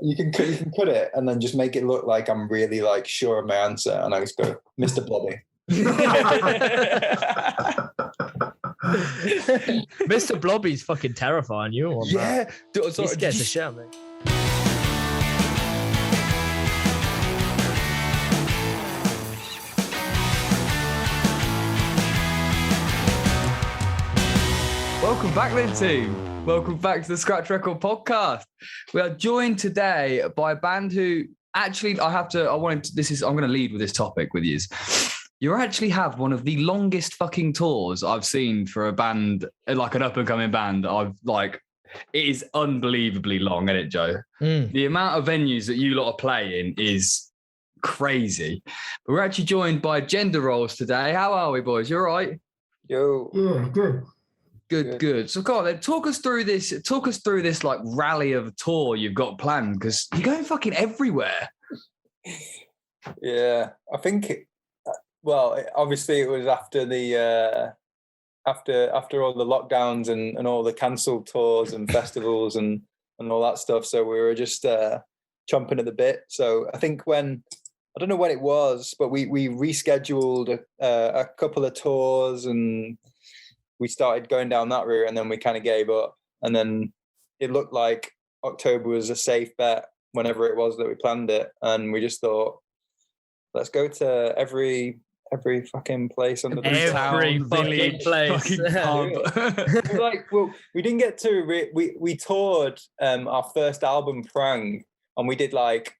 You can cut it and then just make it look like I'm really like sure of my answer, and I just go, Mr. Blobby. Mr. Blobby's fucking terrifying. You want that? Yeah, He scares the shit out of me. Welcome back then, team. Welcome back to the Scratch Record podcast. We are joined today by a band who actually I'm going to lead with this topic with you. You actually have one of the longest fucking tours I've seen for a band, like an up and coming band. It is unbelievably long, isn't it, Joe? The amount of venues that you lot are playing is crazy. But we're actually joined by Gender Roles today. How are we, boys? You all right? Yo. Yeah, good. Good. So go on then, talk us through this like rally of a tour you've got planned, because you're going fucking everywhere. Yeah, I think. Obviously it was after the after all the lockdowns and all the cancelled tours and festivals and all that stuff. So we were just chomping at the bit. So I think I don't know when it was, but we rescheduled a couple of tours and we started going down that route, and then we kind of gave up. And then it looked like October was a safe bet whenever it was that we planned it. And we just thought, let's go to every fucking place under the every town. fucking place. We didn't get to, we toured our first album, Prang, and we did like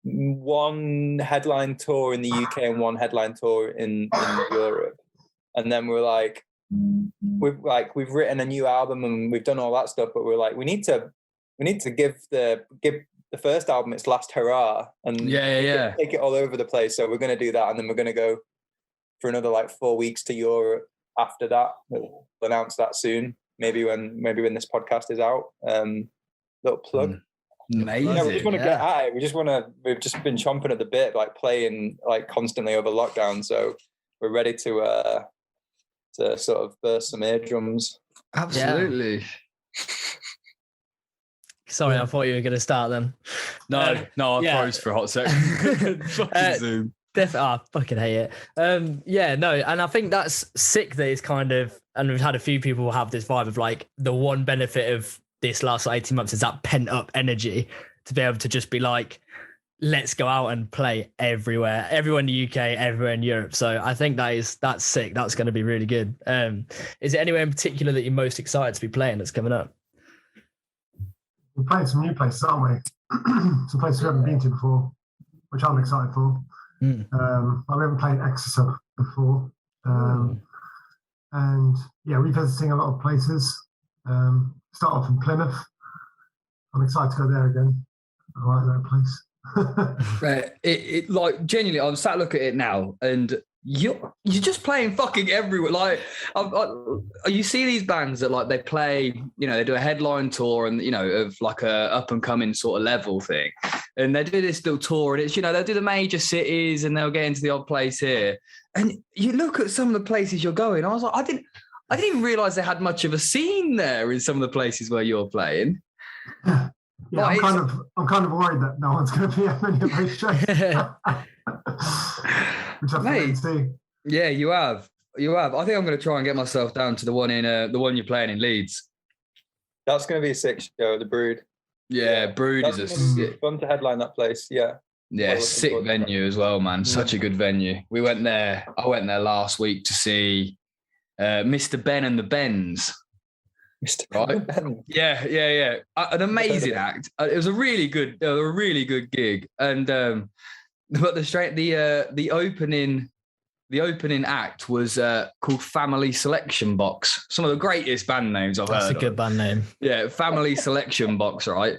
one headline tour in the UK and one headline tour in Europe. And then we're like, we've written a new album and we've done all that stuff, but we're like, we need to give the first album its last hurrah and take it all over the place. So we're going to do that, and then we're going to go for another like 4 weeks to Europe after that. We'll announce that soon, maybe when this podcast is out. Little plug. Amazing. Yeah, we just want to get at it. We've just been chomping at the bit, like playing like constantly over lockdown. So we're ready to sort of burst some eardrums. Absolutely. Sorry, I thought you were going to start then. No, I froze for a hot second. Fucking Zoom. I fucking hate it. And I think that's sick that it's kind of, and we've had a few people have this vibe of like the one benefit of this last 18 months is that pent up energy to be able to just be like, let's go out and play everywhere in the UK, everywhere in Europe. So I think that's sick. That's going to be really good. Is it anywhere in particular that you're most excited to be playing that's coming up? We're playing some new places, aren't we? Some places we haven't been to before, which I'm excited for. We haven't played Exeter before. And yeah, we're visiting a lot of places. Start off in Plymouth. I'm excited to go there again. I like that place. Right. It like genuinely, I'm sat looking at it now, and you're just playing fucking everywhere. Like, you see these bands that like they play, they do a headline tour and of like a up and coming sort of level thing, and they do this little tour, and it's they'll do the major cities and they'll get into the odd place here, and you look at some of the places you're going. I was like, I didn't even realize they had much of a scene there in some of the places where you're playing. Yeah, I'm kind of worried that no one's going to be at many of those shows. Which I think see. Yeah, you have. I think I'm going to try and get myself down to the one you're playing in Leeds. That's going to be a sick show, the Brood. Yeah, Brood is fun to headline that place. Yeah, sick venue as well, man. Such a good venue. We went there. I went there last week to see Mr. Ben and the Bens. Right? Yeah. An amazing act. It was a really good gig, and but the opening act was called Family Selection Box. Some of the greatest band names I've heard. That's a good band name. Yeah, Family Selection Box, right?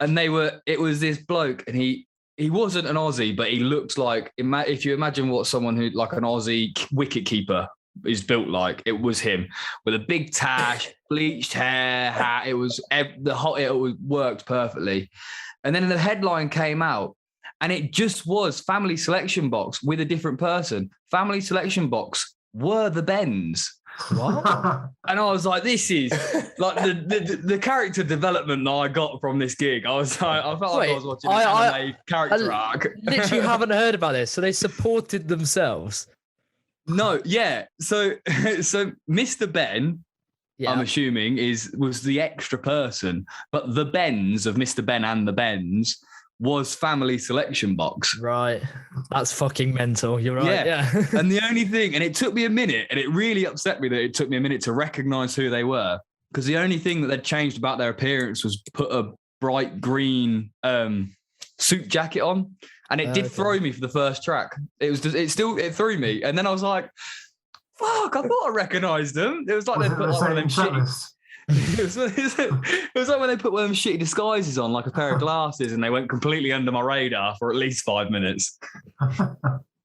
And it was this bloke, and he wasn't an Aussie, but he looked like, if you imagine what someone who like an Aussie wicket keeper is built like, it was him with a big tash, bleached hair, hat. It worked perfectly. And then the headline came out, and it just was Family Selection Box with a different person. Family Selection Box were the Bens. What? And I was like, this is like the character development that I got from this gig. I was like, I felt like I was watching an anime character arc. Literally haven't heard about this. So they supported themselves. No, yeah. So Mr. Ben, I'm assuming, was the extra person, but the Bens of Mr. Ben and the Bens was family selection box. Right. That's fucking mental. You're right. Yeah. And the only thing, and it took me a minute, and it really upset me that it took me a minute to recognize who they were, because the only thing that they'd changed about their appearance was put a bright green suit jacket on, and it did throw me for the first track. It threw me, and then I was like, fuck, I thought I recognized them. It was like they put like one of them shitty. It was like when they put one of them shitty disguises on, like a pair of glasses, and they went completely under my radar for at least 5 minutes.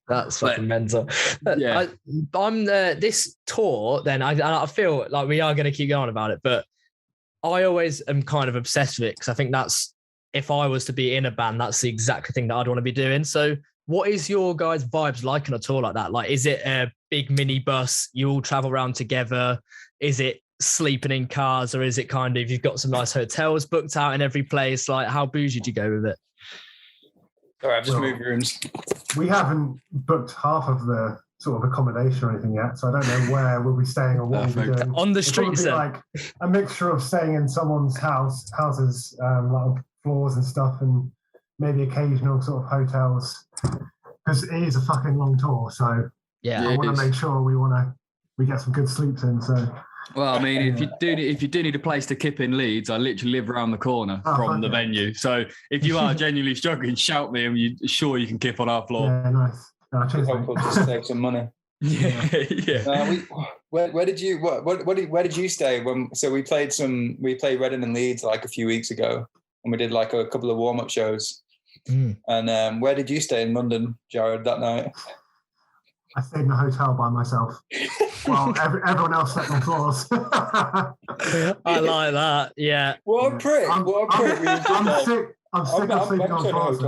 That's fucking mental. Yeah, I'm this tour. Then I feel like we are going to keep going about it, but I always am kind of obsessed with it because I think that's, if I was to be in a band, that's the exact thing that I'd want to be doing. So, what is your guys' vibes like on a tour like that? Like, is it a big minibus? You all travel around together? Is it sleeping in cars, or is it kind of you've got some nice hotels booked out in every place? Like, how bougie do you go with it? Sorry, I've just moved rooms. We haven't booked half of the sort of accommodation or anything yet, so I don't know where we'll be staying or what we'll be doing. On the streets, like a mixture of staying in someone's houses, like floors and stuff, and maybe occasional sort of hotels, because it is a fucking long tour. So yeah, I want to make sure we get some good sleeps in. So. Well, I mean, if you do need a place to kip in Leeds, I literally live around the corner from the venue. So if you are genuinely struggling, shout me, and you can kip on our floor. Yeah, nice. Hopefully, just save some money. Yeah. Where did you stay so we played Reading and Leeds like a few weeks ago, and we did like a couple of warm-up shows. And where did you stay in London, Jared, that night? I stayed in a hotel by myself while everyone else slept on floors. I like that. Yeah. What a prick. I'm sick of sleeping on floors.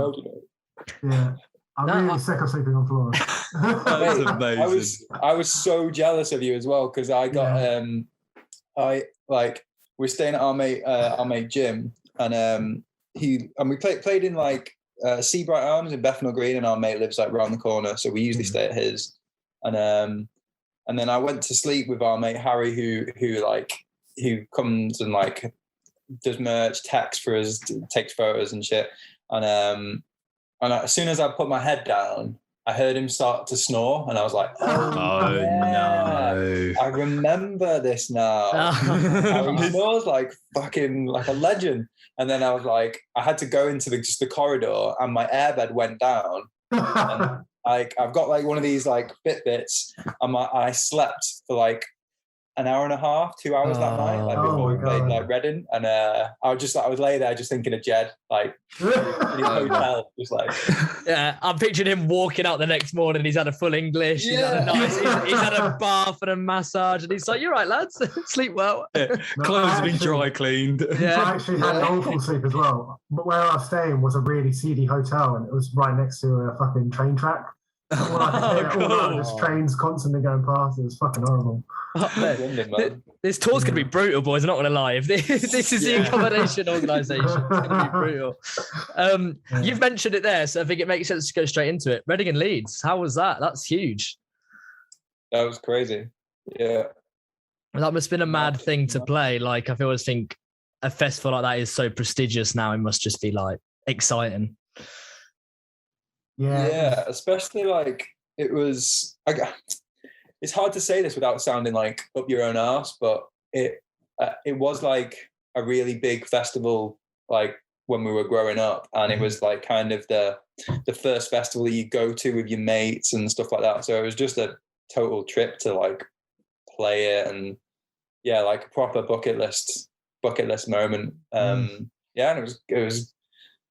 Yeah. I'm really sick of sleeping on floors. That's amazing. I was so jealous of you as well, because I got we're staying at our mate Jim, and we played in like Seabright Arms in Bethnal Green, and our mate lives like around the corner, so we usually stay at his. And then I went to sleep with our mate Harry, who comes and like does merch, texts for us, takes photos and shit. And as soon as I put my head down, I heard him start to snore, and I was like, "Oh no! I remember this now." He snores like fucking like a legend. And then I was like, I had to go into the corridor, and my airbed went down. And, like, I've got like one of these like Fitbits, and I slept for like an hour and a half, 2 hours that night, like before we played like Reading, and I was lay there just thinking of Jed, like in his hotel, just like. Yeah, I'm picturing him walking out the next morning. He's had a full English. Yeah. He's had a bath and a massage, and he's like, "You're right, lads, sleep well." Clothes have been dry cleaned. Yeah, I actually had an awful sleep as well. But where I was staying was a really seedy hotel, and it was right next to a fucking train track. All I could hear all this trains constantly going past. It was fucking horrible. This tour's going to be brutal, boys. I'm not going to lie. If this is the accommodation organisation, it's going to be brutal. You've mentioned it there, so I think it makes sense to go straight into it. Reading and Leeds, how was that? That's huge. That was crazy. Yeah. That must have been a mad thing to play. Like, I always think a festival like that is so prestigious now. It must just be like exciting. Yeah, especially like it was. It's hard to say this without sounding like up your own arse, but it was like a really big festival, like when we were growing up, and it was like kind of the first festival that you go to with your mates and stuff like that. So it was just a total trip to like play it, and yeah, like a proper bucket list moment. Yeah, and it was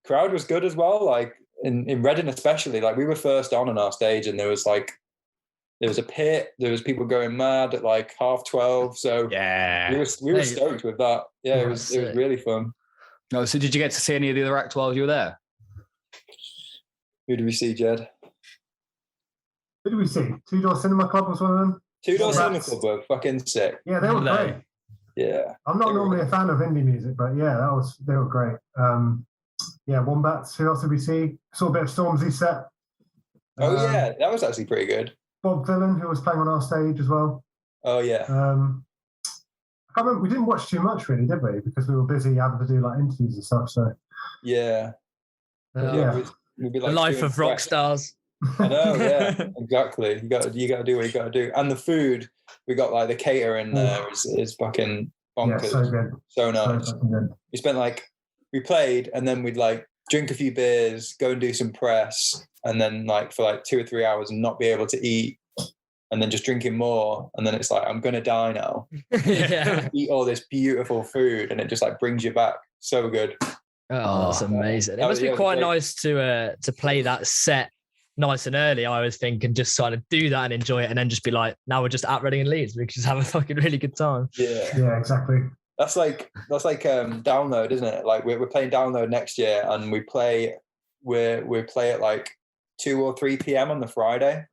crowd was good as well. Like in Reading especially, like we were first on our stage, and there was a pit. There was people going mad at like 12:30. So yeah, we were stoked with that. Yeah, it was really fun. No, so did you get to see any of the other acts while you were there? Who did we see, Jed? Who did we see? Two Door Cinema Club was one of them. Two Door Cinema Wombats. Club were fucking sick. Yeah, they were No. great. Yeah. I'm not normally a fan of indie music, but yeah, they were great. Yeah, Wombats. Who else did we see? Saw a bit of Stormzy set. Oh yeah, that was actually pretty good. Bob Dylan, who was playing on our stage as well. Oh yeah. I can't remember, we didn't watch too much really, did we? Because we were busy having to do like interviews and stuff. So Yeah. yeah. We'd be The like life doing of rock press. stars. I know, yeah, exactly. You got to do what you got to do. And the food, we got like the catering there is fucking bonkers. Yeah, so good. So nice. So fucking good. We played and then we'd like drink a few beers, go and do some press, and then like for like 2 or 3 hours and not be able to eat, and then just drinking more, and then it's like I'm gonna die now. Yeah. Eat all this beautiful food, and it just like brings you back. So good. Oh, that's amazing. It That must was- be yeah, quite it was nice to play that set nice and early, I always think, and just sort of do that and enjoy it, and then just be like, now we're just at Reading and Leeds. We can just have a fucking really good time. Yeah. Yeah, exactly. That's like Download, isn't it? Like we're playing Download next year, and we play at like 2 or 3 p.m. on the Friday,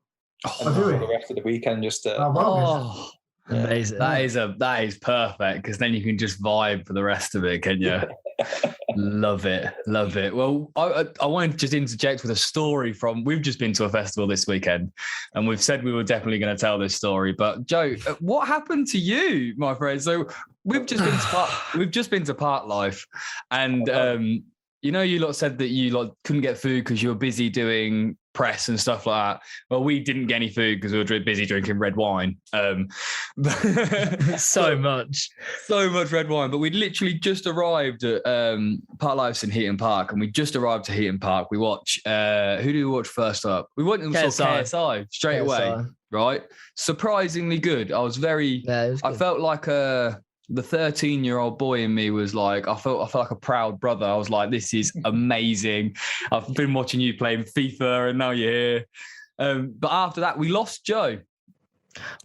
and do for we? the rest of the weekend just to. Oh, well, Oh, Amazing. that is perfect, because then you can just vibe for the rest of it, can you? Love it. Well, I wanted to just interject with a story we've just been to a festival this weekend, and we've said we were definitely going to tell this story. But Joe, what happened to you, my friend? So we've just been to Park Life, and you know, you lot said that you lot couldn't get food because you were busy doing press and stuff like that. Well, we didn't get any food because we were busy drinking red wine. So much red wine. But we'd literally just arrived at Park Life's in Heaton Park, and we just arrived to Heaton Park. We watch, who do we watch first up? We went and saw KSI straight away, right? Surprisingly good. I was very, I felt like the 13-year-old boy in me was like, I felt like a proud brother. I was like, this is amazing. I've been watching you playing FIFA, and now you're here. But after that, we lost Joe.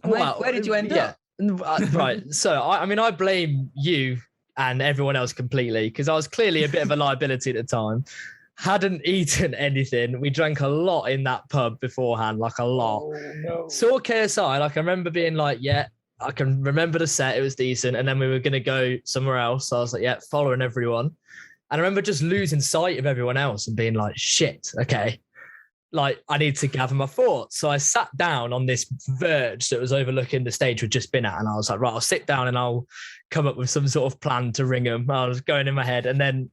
Where did you end up? Right. So, I blame you and everyone else completely, because I was clearly a bit of a liability at the time. Hadn't eaten anything. We drank a lot in that pub beforehand, like a lot. Oh, no. Saw KSI, like I remember being like, yeah, I can remember the set. It was decent. And then we were going to go somewhere else. So I was like, yeah, following everyone. And I remember just losing sight of everyone else and being like, shit, okay. Like, I need to gather my thoughts. So I sat down on this verge that was overlooking the stage we'd just been at. And I was like, right, I'll sit down and I'll come up with some sort of plan to ring them. I was going in my head. And then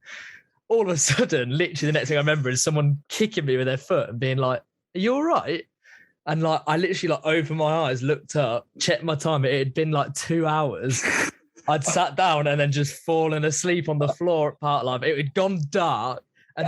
all of a sudden, literally the next thing I remember is someone kicking me with their foot and being like, are you all right? And like, I literally like opened my eyes, looked up, checked my time. It had been like 2 hours. I'd sat down and then just fallen asleep on the floor at Park Life. It had gone dark. And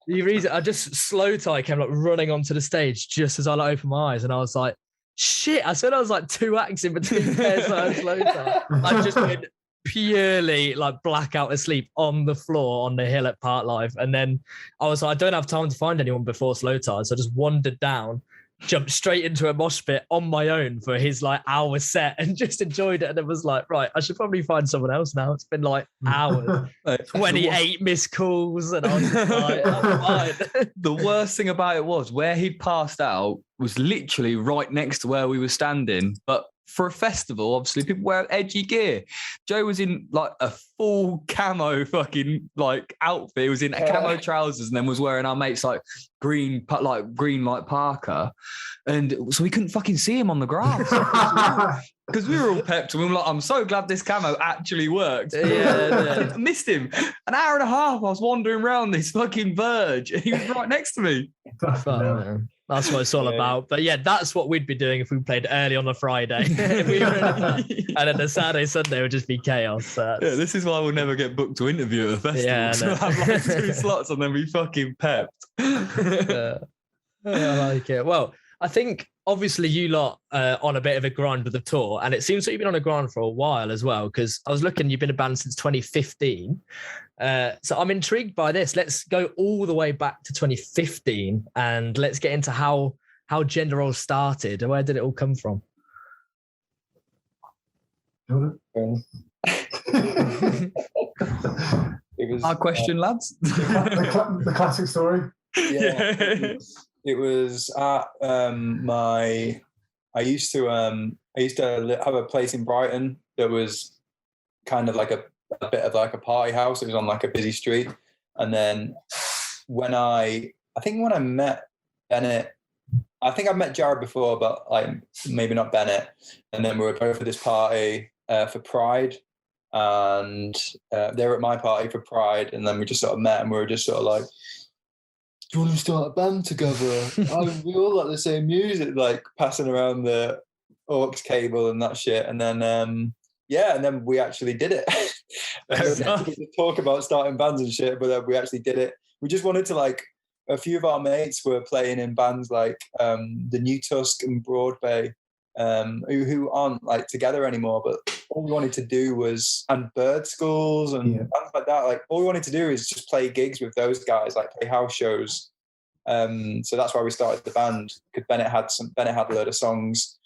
the reason I just slow tie came like running onto the stage just as I like opened my eyes. And I was like, shit, I said I was like 2 acts in between pairs and slow tie. I'd just been purely like blackout asleep on the floor on the hill at Park Life. And then I was like, I don't have time to find anyone before slow tie. So I just wandered down, jumped straight into a mosh pit on my own for his like hour set and just enjoyed it. And it was like, right, I should probably find someone else now. It's been like hours, 28 missed calls. And I was just like, I'm fine. The worst thing about it was where he passed out was literally right next to where we were standing. But for a festival, obviously people wear edgy gear. Joe was in like a full camo fucking like outfit. He was in camo trousers and then was wearing our mate's like green Parker. And so we couldn't fucking see him on the grass. Because we were all pepped and we were like, I'm so glad this camo actually worked. Yeah. I missed him. An hour and a half, I was wandering around this fucking verge and he was right next to me. That's what it's all about. But yeah, that's what we'd be doing if we played early on a Friday. And then the Saturday, Sunday would just be chaos. So yeah, this is why we'll never get booked to interview at a festival. Yeah, We'll have like 2 slots and then be fucking pepped. I like it. Well, I think obviously you lot on a bit of a grind with the tour, and it seems that you've been on a grind for a while as well, because I was looking, you've been a band since 2015. So I'm intrigued by this. Let's go all the way back to 2015 and let's get into how Gender Roles started. Where did it all come from? It was Our question, lads. the classic story. It was at I used to have a place in Brighton that was kind of like a bit of like a party house. It was on like a busy street. And then when I met Bennett, I think I've met Jared before, but like maybe not Bennett. And then we were both at this party for Pride, and they were at my party for Pride, and then we just sort of met, and we were just sort of like, do you want to start a band together? We all like the same music, like passing around the aux cable and that shit. And then, and then we actually did it. We talk about starting bands and shit, but then we actually did it. We just wanted to, like, a few of our mates were playing in bands like the New Tusk and Broadway, who aren't like together anymore, but all we wanted to do was, and Bird Schools and bands like that, like all we wanted to do is just play gigs with those guys, like play house shows. So that's why we started the band, because Bennett had a load of songs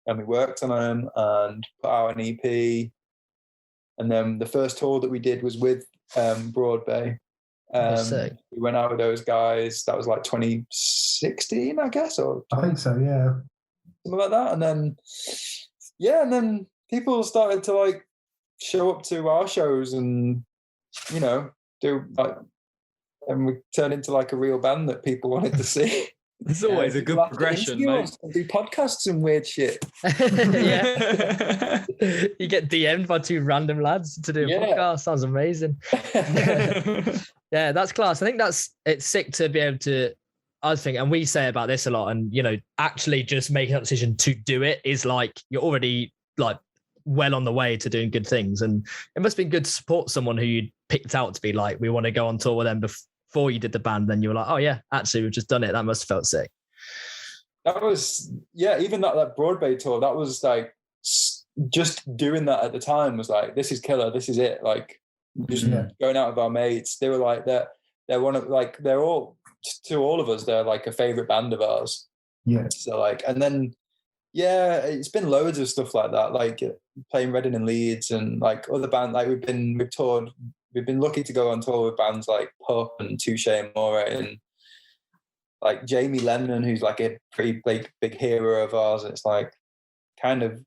and we worked on them and put out an EP. And then the first tour that we did was with Broadway. We went out with those guys. That was like 2016, I guess, or I think so, yeah, something like that. And then people started to like show up to our shows and, you know, do like, and we turned into like a real band that people wanted to see. It's always a good progression, mate. Do podcasts and weird shit. Yeah. You get DM'd by two random lads to do a podcast. Sounds amazing. Yeah, that's class. I think it's sick to be able to, I think, and we say about this a lot, and, you know, actually just making that decision to do it is like, you're already like well on the way to doing good things. And it must be good to support someone who you picked out to be like, we want to go on tour with them before you did the band. Then you were like, oh yeah, actually we've just done it. That must have felt sick. That was, even that Broadway tour, that was like, just doing that at the time was like, this is killer, this is it. Like, just going out with our mates, they were like, they're one of, like, they're all, to all of us, they're like a favorite band of ours. Yeah. So like, and then it's been loads of stuff like that, like playing Reading and Leeds and like other bands. Like we've been lucky to go on tour with bands like Pup and Touche Amore and like Jamie Lennon, who's like a pretty big hero of ours. It's like kind of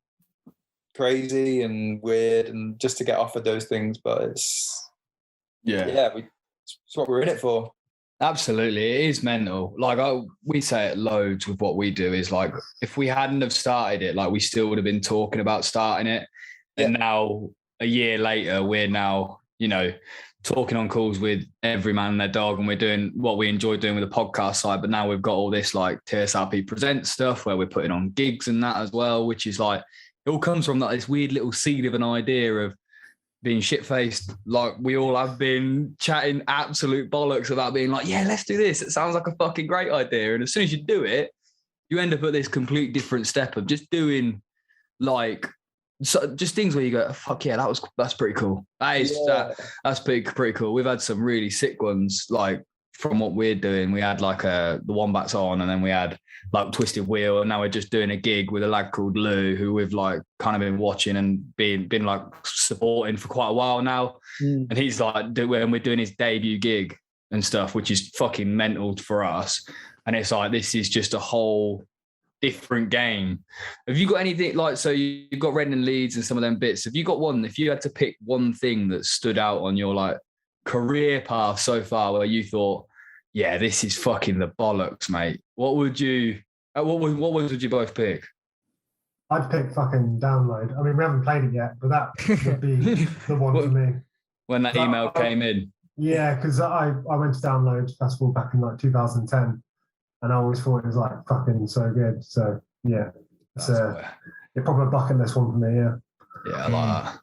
crazy and weird, and just to get offered those things, but it's what we're in it for. Absolutely, it is mental. Like we say it loads with what we do, is like, if we hadn't have started it, like we still would have been talking about starting it. And now a year later, we're now, you know, talking on calls with every man and their dog, and we're doing what we enjoy doing with the podcast side. But now we've got all this like TSRP Presents stuff where we're putting on gigs and that as well, which is like, it all comes from like this weird little seed of an idea of being shit-faced, like we all have been chatting absolute bollocks about being like, yeah, let's do this. It sounds like a fucking great idea. And as soon as you do it, you end up at this complete different step of just doing like, just things where you go, fuck yeah, that's pretty cool. That's pretty cool. We've had some really sick ones, like from what we're doing. We had like the Wombats on, and then we had like Twisted Wheel, and now we're just doing a gig with a lad called Lou, who we've like kind of been watching and been like supporting for quite a while now. And he's like, when we're doing his debut gig and stuff, which is fucking mental for us. And it's like, this is just a whole different game. Have you got anything like, so you've got Reading and Leeds and some of them bits. Have you got one, if you had to pick one thing that stood out on your like career path so far where you thought, yeah, this is fucking the bollocks, mate? What would you both pick? I'd pick fucking Download. I mean, we haven't played it yet, but that would be the one for me. When that email came in. Yeah, because I went to Download Festival back in like 2010, and I always thought it was like fucking so good. So yeah, it's a proper bucket list one for me. Yeah, I like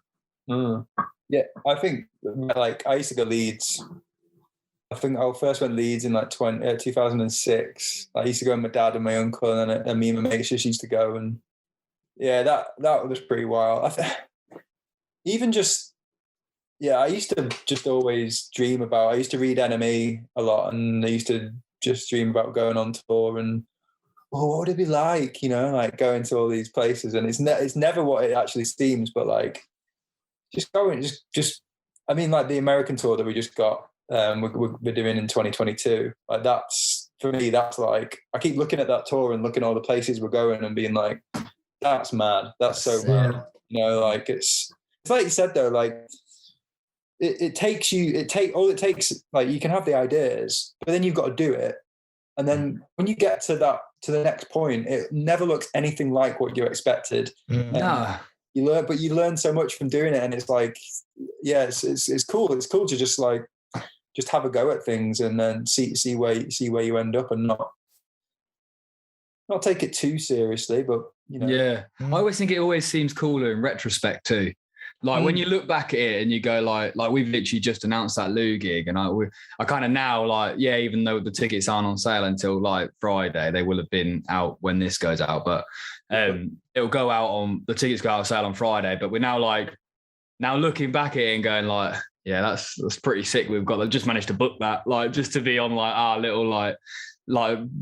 that. Yeah, I think like I used to go Leeds. I think I first went Leeds in like 2006. I used to go with my dad and my uncle, and me and my mates just used to go, and yeah, that was pretty wild. Even just, yeah, I used to just always dream about. I used to read NME a lot, and I used to just dream about going on tour and, what would it be like, you know, like going to all these places, and it's never what it actually seems, but like just going, just I mean, like the American tour that we just got. We're doing in 2022. Like that's for me, that's like, I keep looking at that tour and looking at all the places we're going and being like, that's mad. That's so mad. You know, like it's like you said though, like it takes, like you can have the ideas, but then you've got to do it. And then when you get to the next point, it never looks anything like what you expected. You learn so much from doing it, and it's like, yeah, it's cool. It's cool to just have a go at things and then see where you end up, and not take it too seriously, but you know. Yeah, I always think it always seems cooler in retrospect too. Like when you look back at it and you go like we've literally just announced that Lou gig, and I kind of now like, yeah, even though the tickets aren't on sale until like Friday, they will have been out when this goes out, but it'll go out on, the tickets go out on sale on Friday, but we're now looking back at it and going like, yeah, that's pretty sick. We've just managed to book that, like just to be on like our little like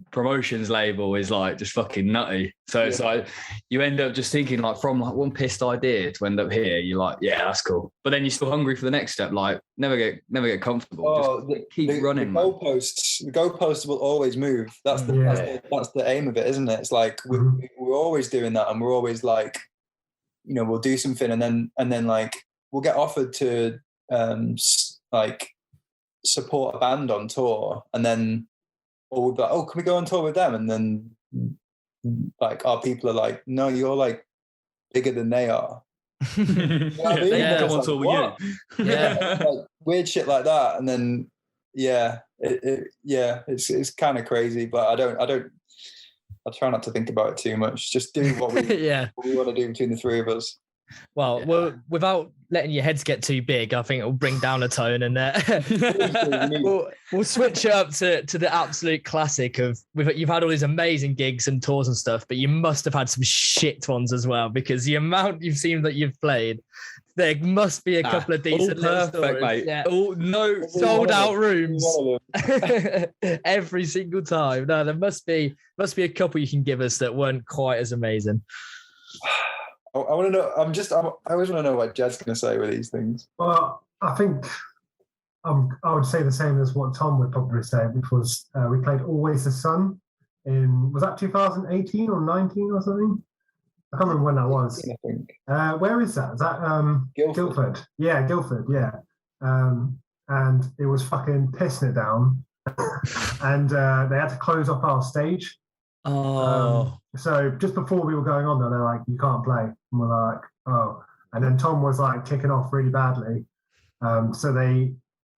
promotions label is like just fucking nutty. So it's like you end up just thinking like from like one pissed idea to end up here, you're like, yeah, that's cool. But then you're still hungry for the next step. Like never get comfortable. Just keep running. The goalposts will always move. That's the aim of it, isn't it? It's like we're always doing that, and we're always like, you know, we'll do something and then like we'll get offered to like support a band on tour, and then or we'll be like, oh, can we go on tour with them? And then like our people are like, no, you're like bigger than they are. You know what I mean? They come on tour with you. Yeah, like weird shit like that. And then it's kind of crazy, but I try not to think about it too much. Just do what we what we want to do between the three of us. Well, without letting your heads get too big, I think it'll bring down a tone, and we'll switch it up to the absolute classic of you've had all these amazing gigs and tours and stuff, but you must have had some shit ones as well, because the amount you've seen that you've played, there must be a couple of decent little stories. Mate. Yeah. Sold out rooms every single time. No, there must be a couple you can give us that weren't quite as amazing. I want to know. I always want to know what Jed's going to say with these things. Well, I think I would say the same as what Tom would probably say, which was we played Always the Sun was that 2018 or 19 or something? I can't remember when that was. I think. Where is that? Is that Guildford? Yeah, Guildford. Yeah. And it was fucking pissing it down, and they had to close off our stage. So just before we were going on there, they're like, you can't play. And we're like, oh. And then Tom was like kicking off really badly. So they,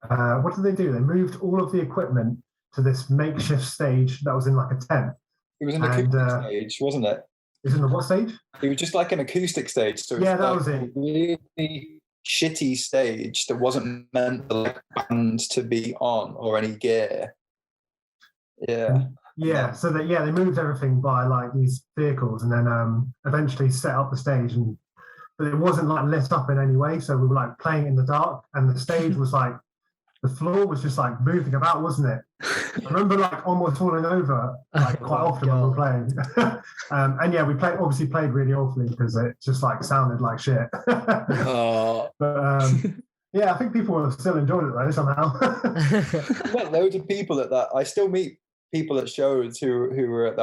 what did they do? They moved all of the equipment to this makeshift stage that was in like a tent. It was an acoustic stage, wasn't it? It was in the what stage? It was just like an acoustic stage. So yeah, that was it. Really shitty stage that wasn't meant for like bands to be on or any gear. Yeah. Yeah, so they moved everything by like these vehicles, and then eventually set up the stage, but it wasn't like lit up in any way. So we were like playing in the dark, and the stage was like, the floor was just like moving about, wasn't it? I remember like almost falling over like quite often when we were playing. And yeah, we played really awfully because it just like sounded like shit. But yeah, I think people still enjoyed it though somehow. We met loads of people at that. I still meet people at shows who were at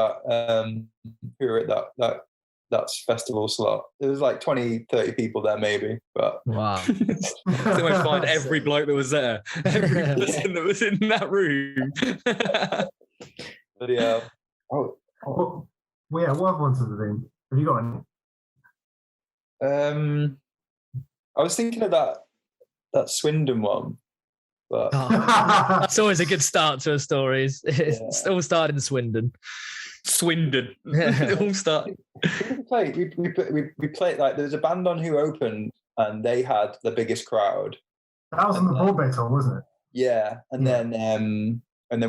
that festival slot. There was like 20, 30 people there maybe, but wow. So we find every bloke that was there, every person that was in that room. But yeah. Well, yeah, what other ones have there been? Have you got any? I was thinking of that Swindon one. But that's always a good start to a story. It's all started in Swindon. It all started. We played like there was a band on who opened, and they had the biggest crowd. That was on the Broadway tour, wasn't it? Yeah, and then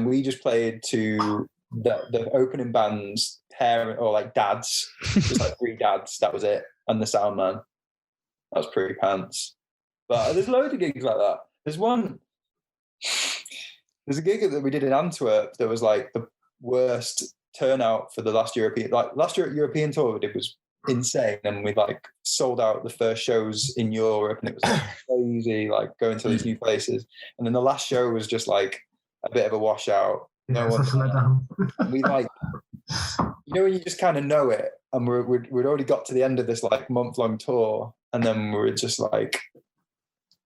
we just played to the opening band's parent or like dads, just like 3 dads. That was it, and the sound man. That was pretty pants. But there's loads of gigs like that. There's a gig that we did in Antwerp that was like the worst turnout for the last European tour we did was insane, and we like sold out the first shows in Europe, and it was like crazy, like going to these new places. And then the last show was just like a bit of a washout, No one. Such a letdown. And we like, when you just kind of know it, and we'd already got to the end of this like month-long tour, and then we were just like,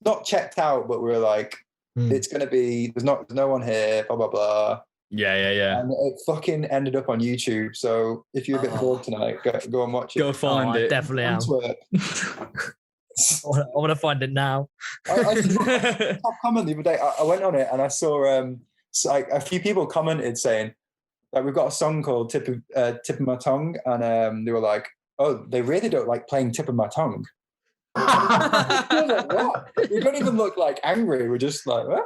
not checked out, but we were like, it's gonna be there's no one here, blah blah blah. Yeah. And it fucking ended up on YouTube. So if you're a bit bored tonight, go and watch it. Go find it. I definitely am. I want to find it now. I top comment the other day. I went on it and I saw like a few people commented saying like we've got a song called Tip of My Tongue, and they were like, oh, they really don't like playing Tip of My Tongue. I was like, what? We don't even look like angry. We're just like, what?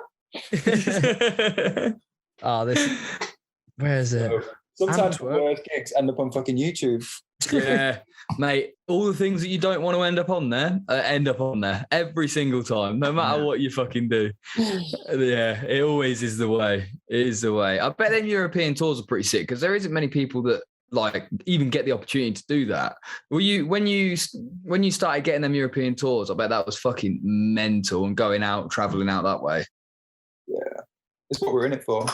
Where is it? So, sometimes the worst gigs end up on fucking YouTube. Yeah, mate. All the things that you don't want to end up on there end up on there every single time, no matter what you fucking do. Yeah, it always is the way. It is the way. I bet them European tours are pretty sick because there isn't many people that like even get the opportunity to do that. Were you when you started getting them European tours? I bet that was fucking mental and going out, traveling out that way. Yeah, it's what we're in it for,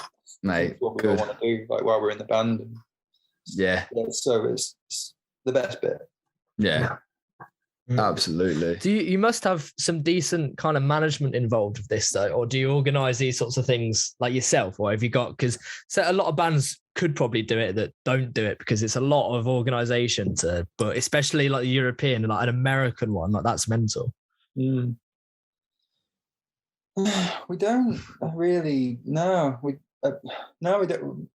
mate. It's what we all want to do, like while we're in the band. And, so it's the best bit. Yeah. Absolutely. You must have some decent kind of management involved with this though, or do you organise these sorts of things like yourself, or have you got, because a lot of bands could probably do it that don't do it because it's a lot of organisation but especially like the European and like an American one, like that's mental. We don't really, no, we don't.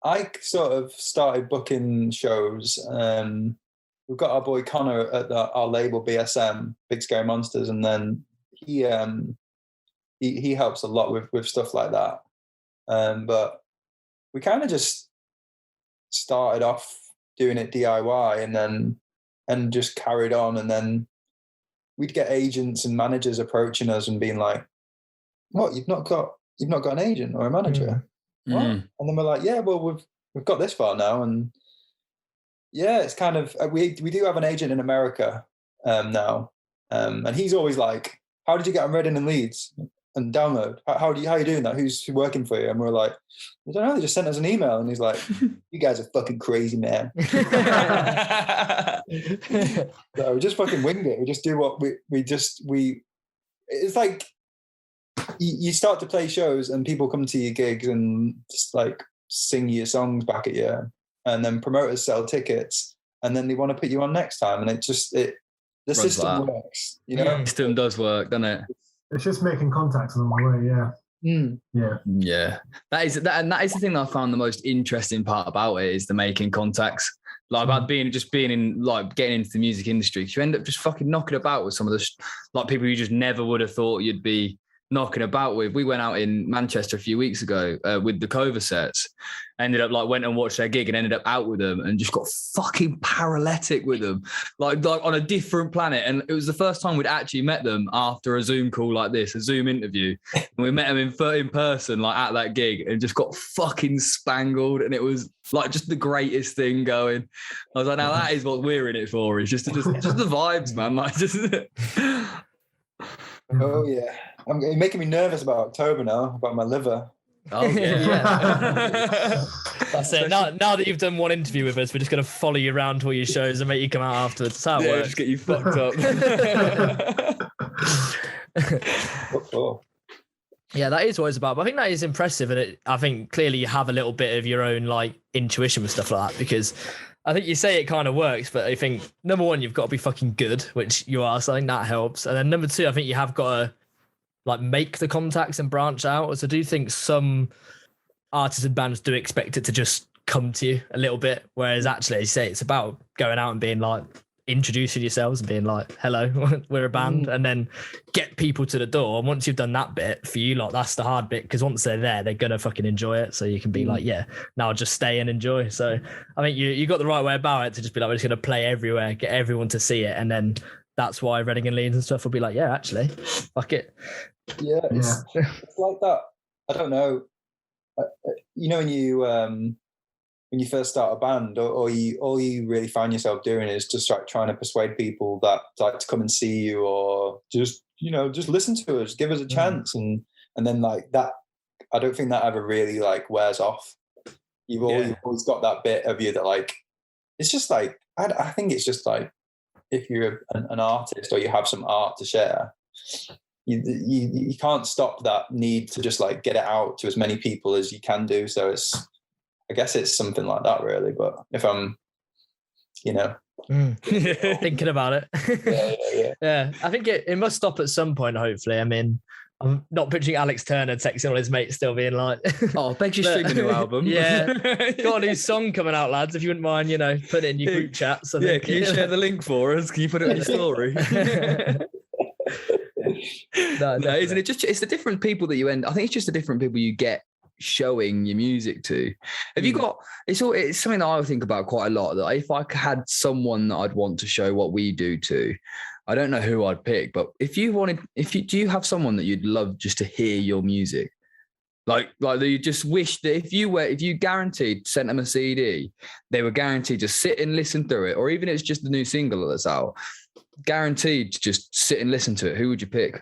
I sort of started booking shows. We've got our boy Connor at our label BSM, Big Scary Monsters, and then he helps a lot with stuff like that. But we kind of just started off doing it DIY and just carried on, and then we'd get agents and managers approaching us and being like, "What, you've not got an agent or a manager?" What? And then we're like, "Yeah, well we've got this far now." And yeah, it's kind of we do have an agent in America now, and he's always like, "How did you get on Reading and Leeds and download? How are you doing that? Who's working for you?" And we're like, "I don't know. They just sent us an email." And he's like, "You guys are fucking crazy, man." So we just fucking winged it. We just do what we. It's like you start to play shows and people come to your gigs and just like sing your songs back at you. And then promoters sell tickets, and then they want to put you on next time, and the system works. The system does work, doesn't it? It's just making contacts along the way. Yeah. That is the thing that I found the most interesting part about it is the making contacts. Like about getting into the music industry. You end up just fucking knocking about with some of the like people you just never would have thought you'd be knocking about with. We went out in Manchester a few weeks ago with the Cova sets. Ended up went and watched their gig and ended up out with them and just got fucking paralytic with them, like on a different planet. And it was the first time we'd actually met them after a Zoom call like this, a Zoom interview. And we met them in person, like at that gig, and just got fucking spangled. And it was like just the greatest thing going. I was like, now that is what we're in it for. It's just the vibes, man. Like just. Oh yeah, you're making me nervous about October now, about my liver. Oh yeah. That's it. Now that you've done one interview with us, we're just going to follow you around to all your shows and make you come out afterwards. That's how it works. Just get you fucked up. Yeah, that is what it's about. But I think that is impressive, and I think clearly you have a little bit of your own like intuition with stuff like that, because I think you say it kind of works, but I think number one, you've got to be fucking good, which you are, so I think that helps. And then number two, I think you have got to like make the contacts and branch out. So I do think some artists and bands do expect it to just come to you a little bit, whereas actually, as you say, it's about going out and being like introducing yourselves and being like, hello, we're a band, and then get people to the door. And once you've done that bit for you, like that's the hard bit, because once they're there, they're gonna fucking enjoy it. So you can be like, yeah, now just stay and enjoy. So I think you got the right way about it to just be like, we're just gonna play everywhere, get everyone to see it, and then that's why Reading and Leeds and stuff will be like, yeah, actually, fuck it. Yeah, it's like that. I don't know. When you first start a band, or all you really find yourself doing is just like trying to persuade people that like to come and see you, or just listen to us, give us a chance, and then like that I don't think that ever really like wears off. You've always got that bit of you that like, it's just like, I think it's just like, if you're an artist or you have some art to share, you can't stop that need to just like get it out to as many people as you can do. So I guess it's something like that really. But if I'm, thinking about it. Yeah. I think it must stop at some point, hopefully. I mean, I'm not picturing Alex Turner texting all his mates still being like, "Oh, begs you stream a new album." Yeah, got a new song coming out, lads. If you wouldn't mind, put it in your group chats. Can you share the link for us? Can you put it on your story? No, isn't it just? It's the different people that you end. I think it's just the different people you get showing your music to. Have you got? It's something that I think about quite a lot. That if I had someone that I'd want to show what we do to, I don't know who I'd pick, but do you have someone that you'd love just to hear your music? Like you just wish that if you guaranteed sent them a CD, they were guaranteed to sit and listen through it, or even if it's just the new single that's out, guaranteed to just sit and listen to it. Who would you pick?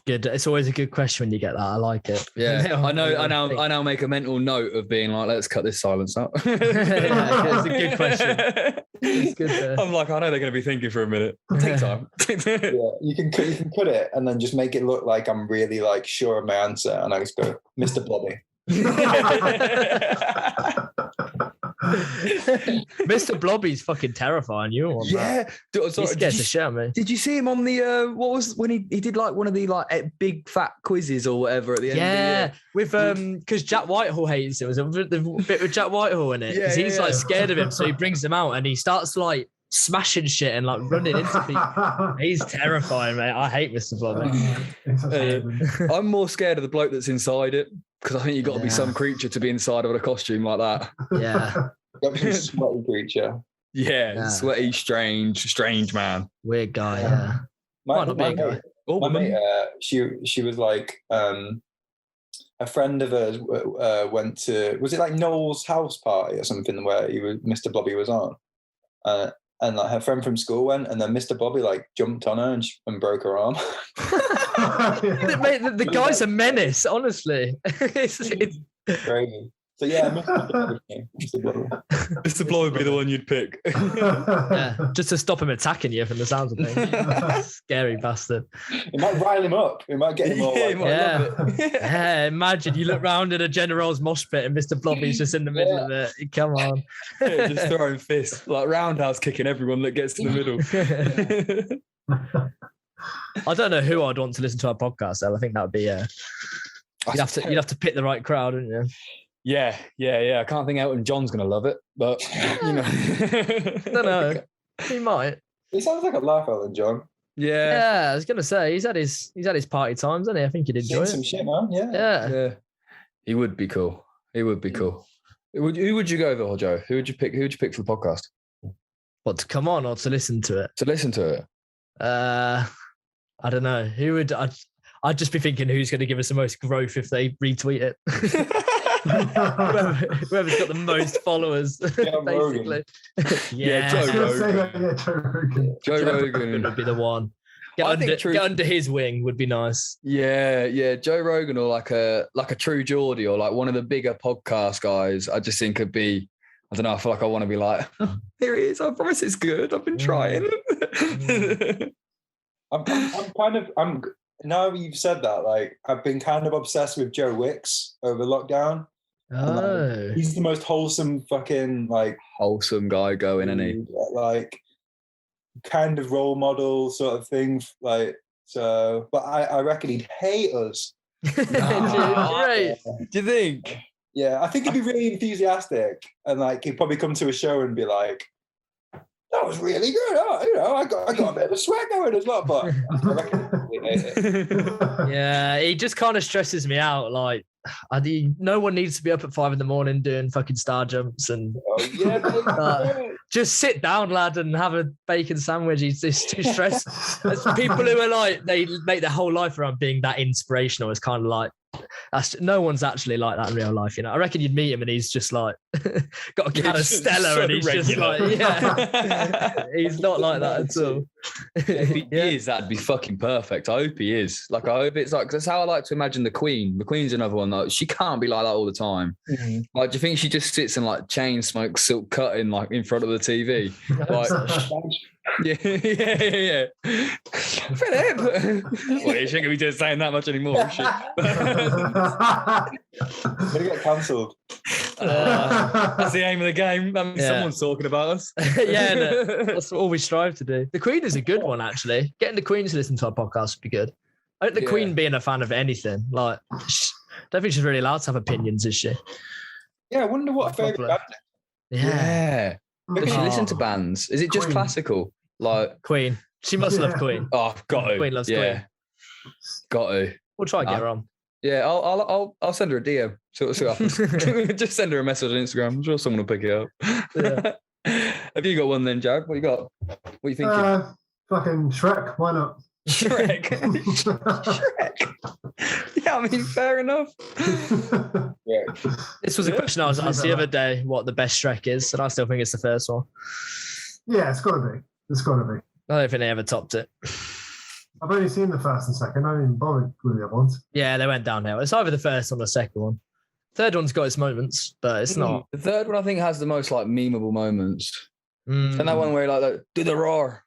Good. It's always a good question when you get that. I like it. Yeah, I now make a mental note of being like, let's cut this silence out. Yeah, it's a good question. It's good. I'm like, I know they're going to be thinking for a minute. Take time. Yeah, you can cut it and then just make it look like I'm really like sure of my answer, and I just go, Mr. Blobby. Mr. Blobby's fucking terrifying. He scares the shit out of me. Did you see him on the what was when he did like one of the like big fat quizzes or whatever at the end of the year? With because Jack Whitehall hates it. Was a bit with Jack Whitehall in it because he's like scared of him, so he brings him out and he starts like smashing shit and like running into people. He's terrifying, mate. I hate Mr. Blobby. I'm more scared of the bloke that's inside it, because I think you've got to be some creature to be inside of a costume like that. Yeah. Sweaty creature. Yeah, sweaty, strange man. Weird guy, yeah. My mate, she was like, a friend of hers went to, was it like Noel's house party or something where Mr. Blobby was on? And like her friend from school went, and then Mr. Blobby like jumped on her and broke her arm. Mate, the guy's a menace, honestly. It's crazy. So yeah, Mr. Blobby. Mr. Blobby would be the one you'd pick. Yeah, just to stop him attacking you from the sounds of things. Scary bastard. It might rile him up. It might get him all like, yeah, imagine you look round at a General's mosh pit and Mr. Blobby's just in the middle of it. Come on. Just throwing fists, like roundhouse kicking everyone that gets to the middle. I don't know who I'd want to listen to our podcast, though. I think that would be you'd have to pick the right crowd, wouldn't you? Yeah. I can't think Elton John's going to love it, but I don't know. He might. He sounds like a laugh, Elton John. Yeah, I was going to say he's had his party times, hasn't he? I think he'd enjoy it. Some shit, man. Yeah. He would be cool. Who would you go though, Joe? Who would you pick for the podcast? What, to come on or to listen to it? To listen to it. I don't know. I'd just be thinking who's going to give us the most growth if they retweet it. Whoever's got the most followers, basically. Joe Rogan. Joe Rogan would be the one. Get under his wing would be nice. Yeah. Joe Rogan or like a True Geordie or like one of the bigger podcast guys. I just think could be. I don't know. I feel like I want to be like, oh, here he is. I promise it's good. I've been trying. I'm now you've said that, like I've been kind of obsessed with Joe Wicks over lockdown. Oh, he's the most wholesome fucking wholesome guy going, isn't he? Like kind of role model sort of thing. Like so, but I reckon he'd hate us. Right. Do you think? Yeah, I think he'd be really enthusiastic and like he'd probably come to a show and be like, that was really good. Oh, I got a bit of a sweat going as well, but I reckon he'd hate it. Yeah, he just kind of stresses me out. Like, no one needs to be up at 5 a.m. doing fucking star jumps and just sit down, lad, and have a bacon sandwich. It's too stressed. There's people who are like, they make their whole life around being that inspirational. It's kind of like, no one's actually like that in real life, you know. I reckon you'd meet him and he's just like got a can of Stella and he's regular. Just like, yeah, he's not like that at all. If he Yeah. is, that'd be fucking perfect. I hope he is. Like, I hope it's like, that's how I like to imagine the Queen. The Queen's another one. Like, she can't be like that all the time. Mm-hmm. Like, do you think she just sits and like chain smokes silk cutting like in front of the TV? Like, yeah. Philip. Well, she shouldn't be just saying that much anymore. Shit. They get cancelled. That's the aim of the game. That means Yeah. someone's talking about us. Yeah, no, that's all we strive to do. The Queen is a good one, actually. Getting the Queen to listen to our podcast would be good. I think the Yeah. Queen being a fan of anything, like, don't think she's really allowed to have opinions, is she? Yeah, I wonder what Probably. favourite band. Yeah. Does she Oh. listen to bands? Is it just Queen. classical? Like, Queen. She must love Yeah. Queen. oh, I've got to. Queen loves yeah. Got to. We'll try and get her on. Yeah, I'll send her a DM. See what happens. Just send her a message on Instagram. I'm sure someone will pick it up. Yeah. Have you got one then, Jared? What you got? What are you thinking? Fucking Shrek, why not? Shrek. Yeah, I mean, fair enough. Yeah. This was a question I was asked the other day, what the best Shrek is, and I still think it's the first one. Yeah, it's got to be. It's got to be. I don't think they ever topped it. I've only seen the first and second. I haven't even bothered with the other ones. Yeah, they went downhill. It's either the first or the second one. Third one's got its moments, but it's not. The third one, I think, has the most like memeable moments. Mm. And that one where like, do the roar,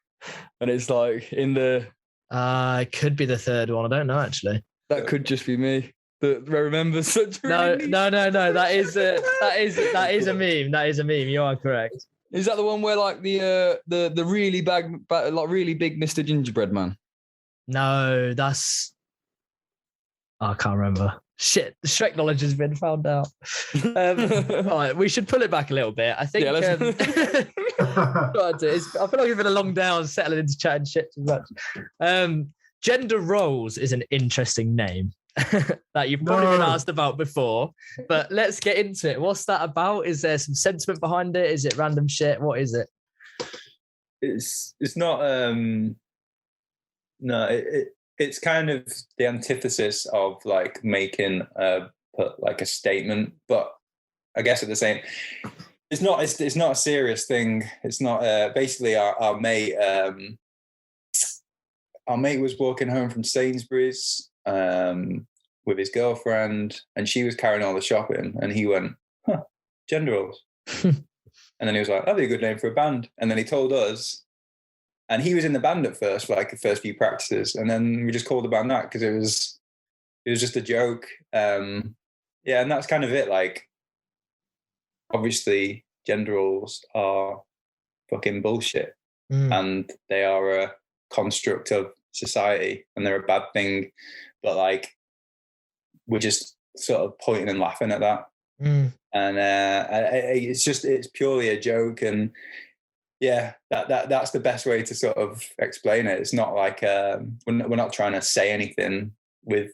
and it's like in the. It could be the third one. I don't know actually. That could just be me. That remembers such. No. Really That is a meme. That is a meme. You are correct. Is that the one where like the really really big Mr. Gingerbread Man? No, that's. I can't remember. Shit, the Shrek knowledge has been found out. All right, we should pull it back a little bit. I think. Yeah, let's- I feel like it's been a long day. I was settling into chatting shit too much. Gender roles is an interesting name that you've probably been asked about before, but let's get into it. What's that about? Is there some sentiment behind it? Is it random shit? What is it? It's not no, it's kind of the antithesis of like making a statement, but I guess at the same, it's not a serious thing. It's not basically our mate was walking home from Sainsbury's with his girlfriend, and she was carrying all the shopping, and he went, gender roles. And then he was like, that'd be a good name for a band. And then he told us, and he was in the band at first for like the first few practices, and then we just called the band that because it was just a joke. And that's kind of it. Like, obviously, gender roles are fucking bullshit, and they are a construct of society, and they're a bad thing. But like, we're just sort of pointing and laughing at that, and it's purely a joke. And yeah, that's the best way to sort of explain it. It's not like we're not trying to say anything with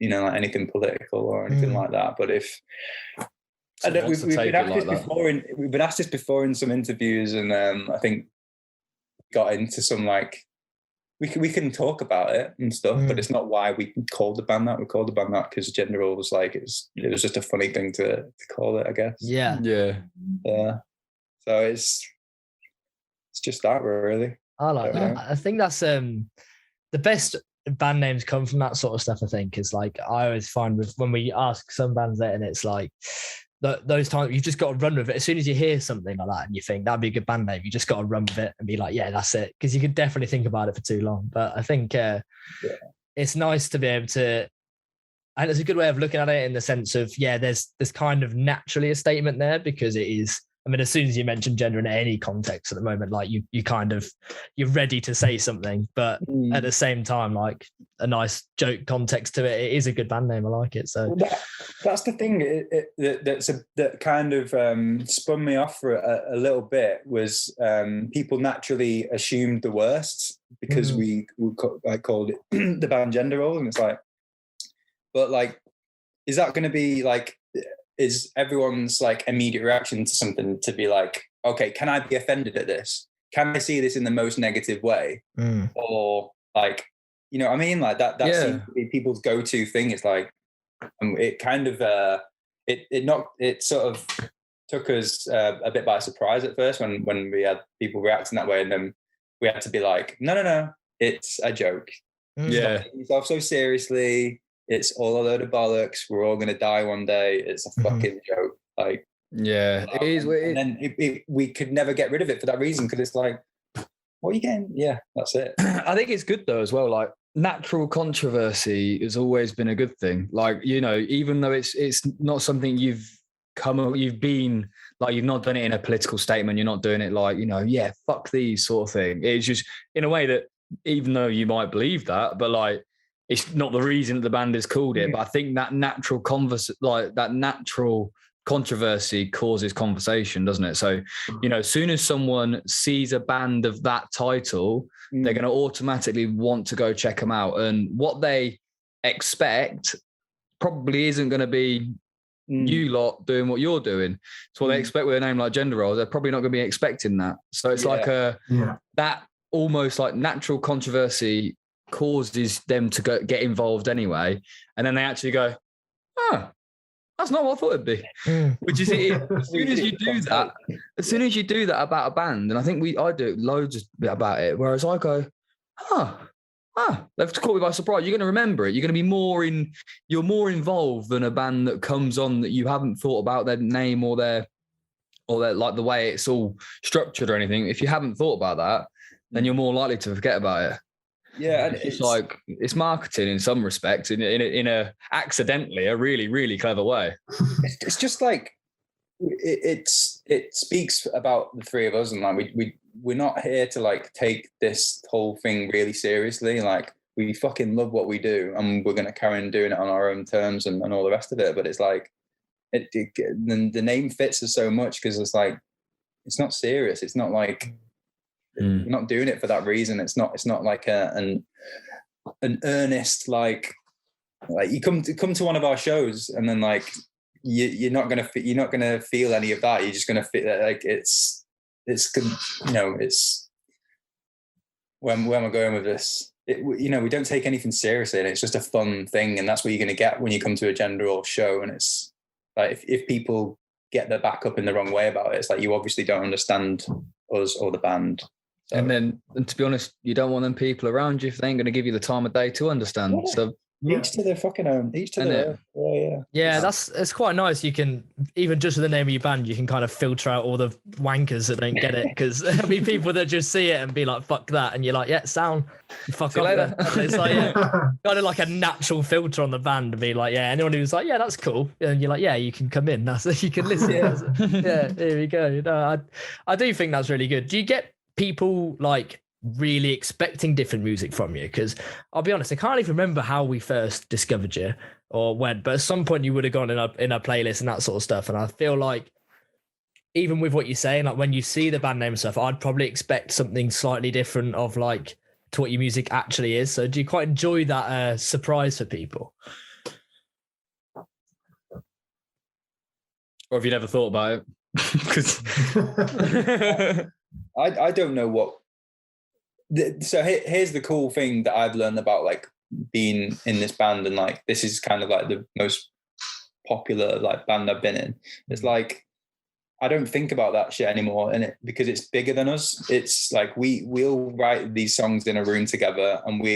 like anything political or anything like that. But if we've been asked this before in some interviews, and I think got into some like we can talk about it and stuff, but it's not why we called the band that. We called the band that because gender role was like it was just a funny thing to call it, I guess. Yeah. So it's just that, really. I like that. I think that's the best band names come from that sort of stuff. I think is like I always find with when we ask some bands that, and it's like those times you've just got to run with it. As soon as you hear something like that and you think that'd be a good band name, you just got to run with it and be like, yeah, that's it. Because you could definitely think about it for too long. But I think it's nice to be able to, and it's a good way of looking at it in the sense of, there's kind of naturally a statement there because it is. I mean, as soon as you mention gender in any context at the moment, like you're ready to say something, but at the same time, like a nice joke context to it, it is a good band name. I like it. So that's the thing that kind of spun me off for a little bit was people naturally assumed the worst because we called it the band gender role, and it's like, but like, is that going to be like? Is everyone's like immediate reaction to something to be like, okay, can I be offended at this? Can I see this in the most negative way? Or like, you know what I mean? Like that seems to be people's go-to thing. It's like, it kind of, it sort of took us a bit by surprise at first when we had people reacting that way. And then we had to be like, no, it's a joke. Yeah. Stop taking yourself so seriously. It's all a load of bollocks. We're all going to die one day. It's a fucking joke. Like, yeah, it is. And then we could never get rid of it for that reason, because it's like, what are you getting? Yeah, that's it. I think it's good though as well. Like, natural controversy has always been a good thing. Like, you know, even though it's not something you've been like, you've not done it in a political statement. You're not doing it like, you know, yeah, fuck these sort of thing. It's just in a way that, even though you might believe that, but like, it's not the reason that the band is called it. But I think that natural controversy causes conversation, doesn't it? So, you know, as soon as someone sees a band of that title, they're going to automatically want to go check them out. And what they expect probably isn't going to be you lot doing what you're doing. So what they expect with a name like Gender Roles, they're probably not going to be expecting that. So it's like that almost like natural controversy causes them to get involved anyway. And then they actually go, oh, that's not what I thought it'd be. Which is as soon as you do that about a band, and I think I do loads about it, whereas I go, they've caught me by surprise. You're going to remember it. You're going to be you're more involved than a band that comes on that you haven't thought about their name or their like the way it's all structured or anything. If you haven't thought about that, then you're more likely to forget about it. Yeah, and it's like, it's marketing in some respects, in a accidentally a really, really clever way. It's just like it speaks about the three of us, and like we're not here to like take this whole thing really seriously. Like, we fucking love what we do, and we're gonna carry on doing it on our own terms and all the rest of it. But it's like the name fits us so much, because it's like, it's not serious. It's not like. We're not doing it for that reason. It's not like an earnest like you come to one of our shows, and then like you're not gonna feel any of that. You're just gonna feel like it's you know, it's where am I going with this? You know, we don't take anything seriously, and it's just a fun thing, and that's what you're gonna get when you come to a Gender Roll show. And it's like, if people get their back up in the wrong way about it, it's like, you obviously don't understand us or the band. So. And to be honest, you don't want them people around you if they ain't going to give you the time of day to understand. Yeah. So each to their fucking own. Each to their own. Yeah, it's quite nice. You can, even just with the name of your band, you can kind of filter out all the wankers that don't get it. Because there'll be people that just see it and be like, fuck that. And you're like, yeah, sound, fuck off later. It's like, kind of like a natural filter on the band to be like, yeah, anyone who's like, yeah, that's cool. And you're like, yeah, you can come in. You can listen. Yeah, here we go. No, I do think that's really good. Do you get people like really expecting different music from you? Because I'll be honest, I can't even remember how we first discovered you or when, but at some point you would have gone in a playlist and that sort of stuff. And I feel like even with what you're saying, like when you see the band name and stuff, I'd probably expect something slightly different of like to what your music actually is. So do you quite enjoy that surprise for people? Or have you never thought about it? Because I don't know what. So here's the cool thing that I've learned about like being in this band, and like this is kind of like the most popular like band I've been in. It's like, I don't think about that shit anymore, and because it's bigger than us. It's like we'll write these songs in a room together, and we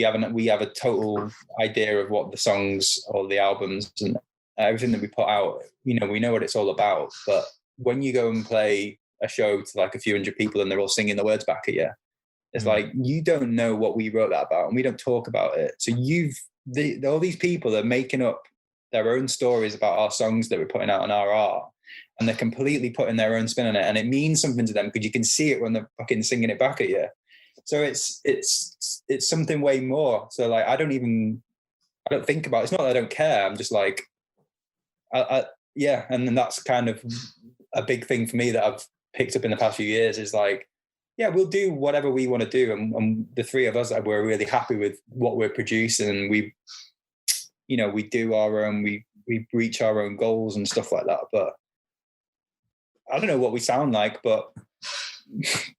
have a total idea of what the songs or the albums and everything that we put out. You know, we know what it's all about. But when you go and play a show to like a few hundred people and they're all singing the words back at you, it's like, you don't know what we wrote that about, and we don't talk about it. So all these people are making up their own stories about our songs that we're putting out on our art, and they're completely putting their own spin on it, and it means something to them because you can see it when they're fucking singing it back at you. So it's something way more. So like, I don't think about it. It's not that I don't care. I'm just like, yeah. And then that's kind of a big thing for me that I've picked up in the past few years, is like, yeah, we'll do whatever we want to do. And the three of us, we're really happy with what we're producing. And we do our own, we reach our own goals and stuff like that. But I don't know what we sound like, but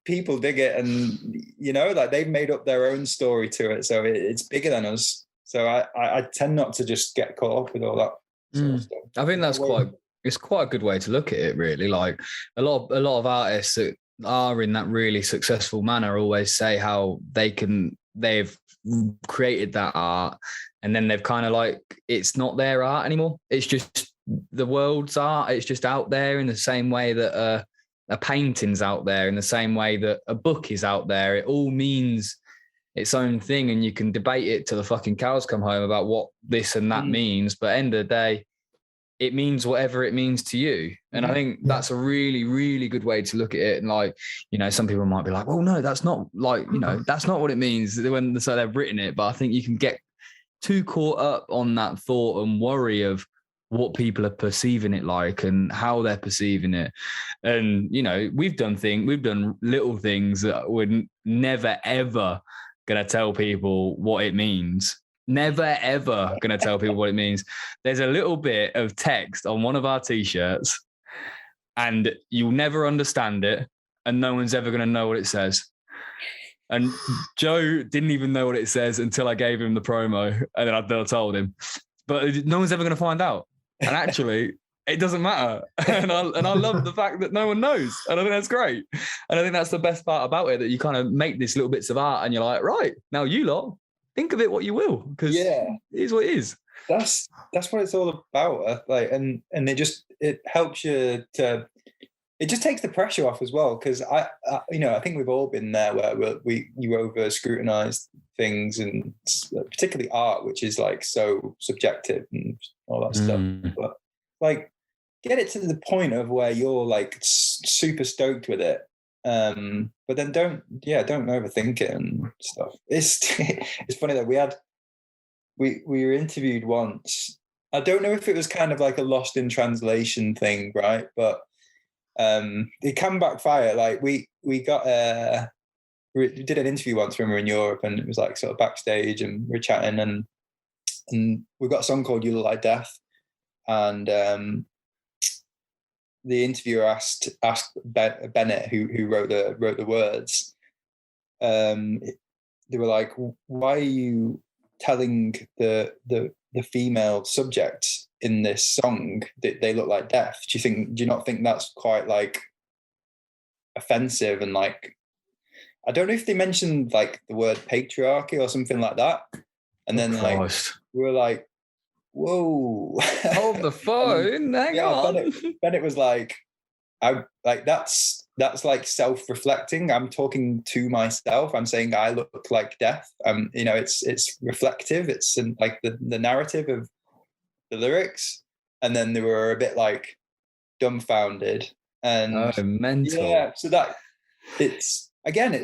people dig it, and you know, like they've made up their own story to it. So it's bigger than us. So I tend not to just get caught up with all that sort of stuff. I think that's quite a good way to look at it, really. Like a lot of artists that are in that really successful manner always say how they've created that art, and then they've kind of like, it's not their art anymore. It's just the world's art. It's just out there in the same way that a painting's out there, in the same way that a book is out there. It all means its own thing, and you can debate it till the fucking cows come home about what this and that means. But at the end of the day, it means whatever it means to you. And I think that's a really, really good way to look at it. And like, you know, some people might be like, well, no, that's not like, you know, that's not what it means when so they've written it. But I think you can get too caught up on that thought and worry of what people are perceiving it like and how they're perceiving it. And, you know, we've done little things that we're never, ever going to tell people what it means. Never, ever going to tell people what it means. There's a little bit of text on one of our t-shirts and you'll never understand it and no one's ever going to know what it says. And Joe didn't even know what it says until I gave him the promo, and then I told him. But no one's ever going to find out. And actually, it doesn't matter. And I love the fact that no one knows. And I think that's great. And I think that's the best part about it, that you kind of make these little bits of art and you're like, right, now you lot, think of it what you will, because it is what it is. That's what it's all about. Like, and it helps you to. It just takes the pressure off as well, because I think we've all been there where you over scrutinize things, and particularly art, which is like so subjective and all that stuff. But like, get it to the point of where you're like super stoked with it. But then don't overthink it and stuff. It's funny that we were interviewed once. I don't know if it was kind of like a lost in translation thing, right? But it can backfire. Like we did an interview once when we were in Europe, and it was like sort of backstage, and we're chatting, and we've got a song called "You Look Like Death," and the interviewer asked Bennett, who wrote the words. They were like, "Why are you telling the female subject in this song that they look like death? Do you not think that's quite like offensive?" And like, I don't know if they mentioned like the word patriarchy or something like that. And then like we were like, whoa. Hold the phone. Hang on. Bennett was like, that's like self-reflecting. I'm talking to myself. I'm saying I look like death. It's reflective. It's like the narrative of the lyrics. And then they were a bit like dumbfounded and mental. Yeah. So that it's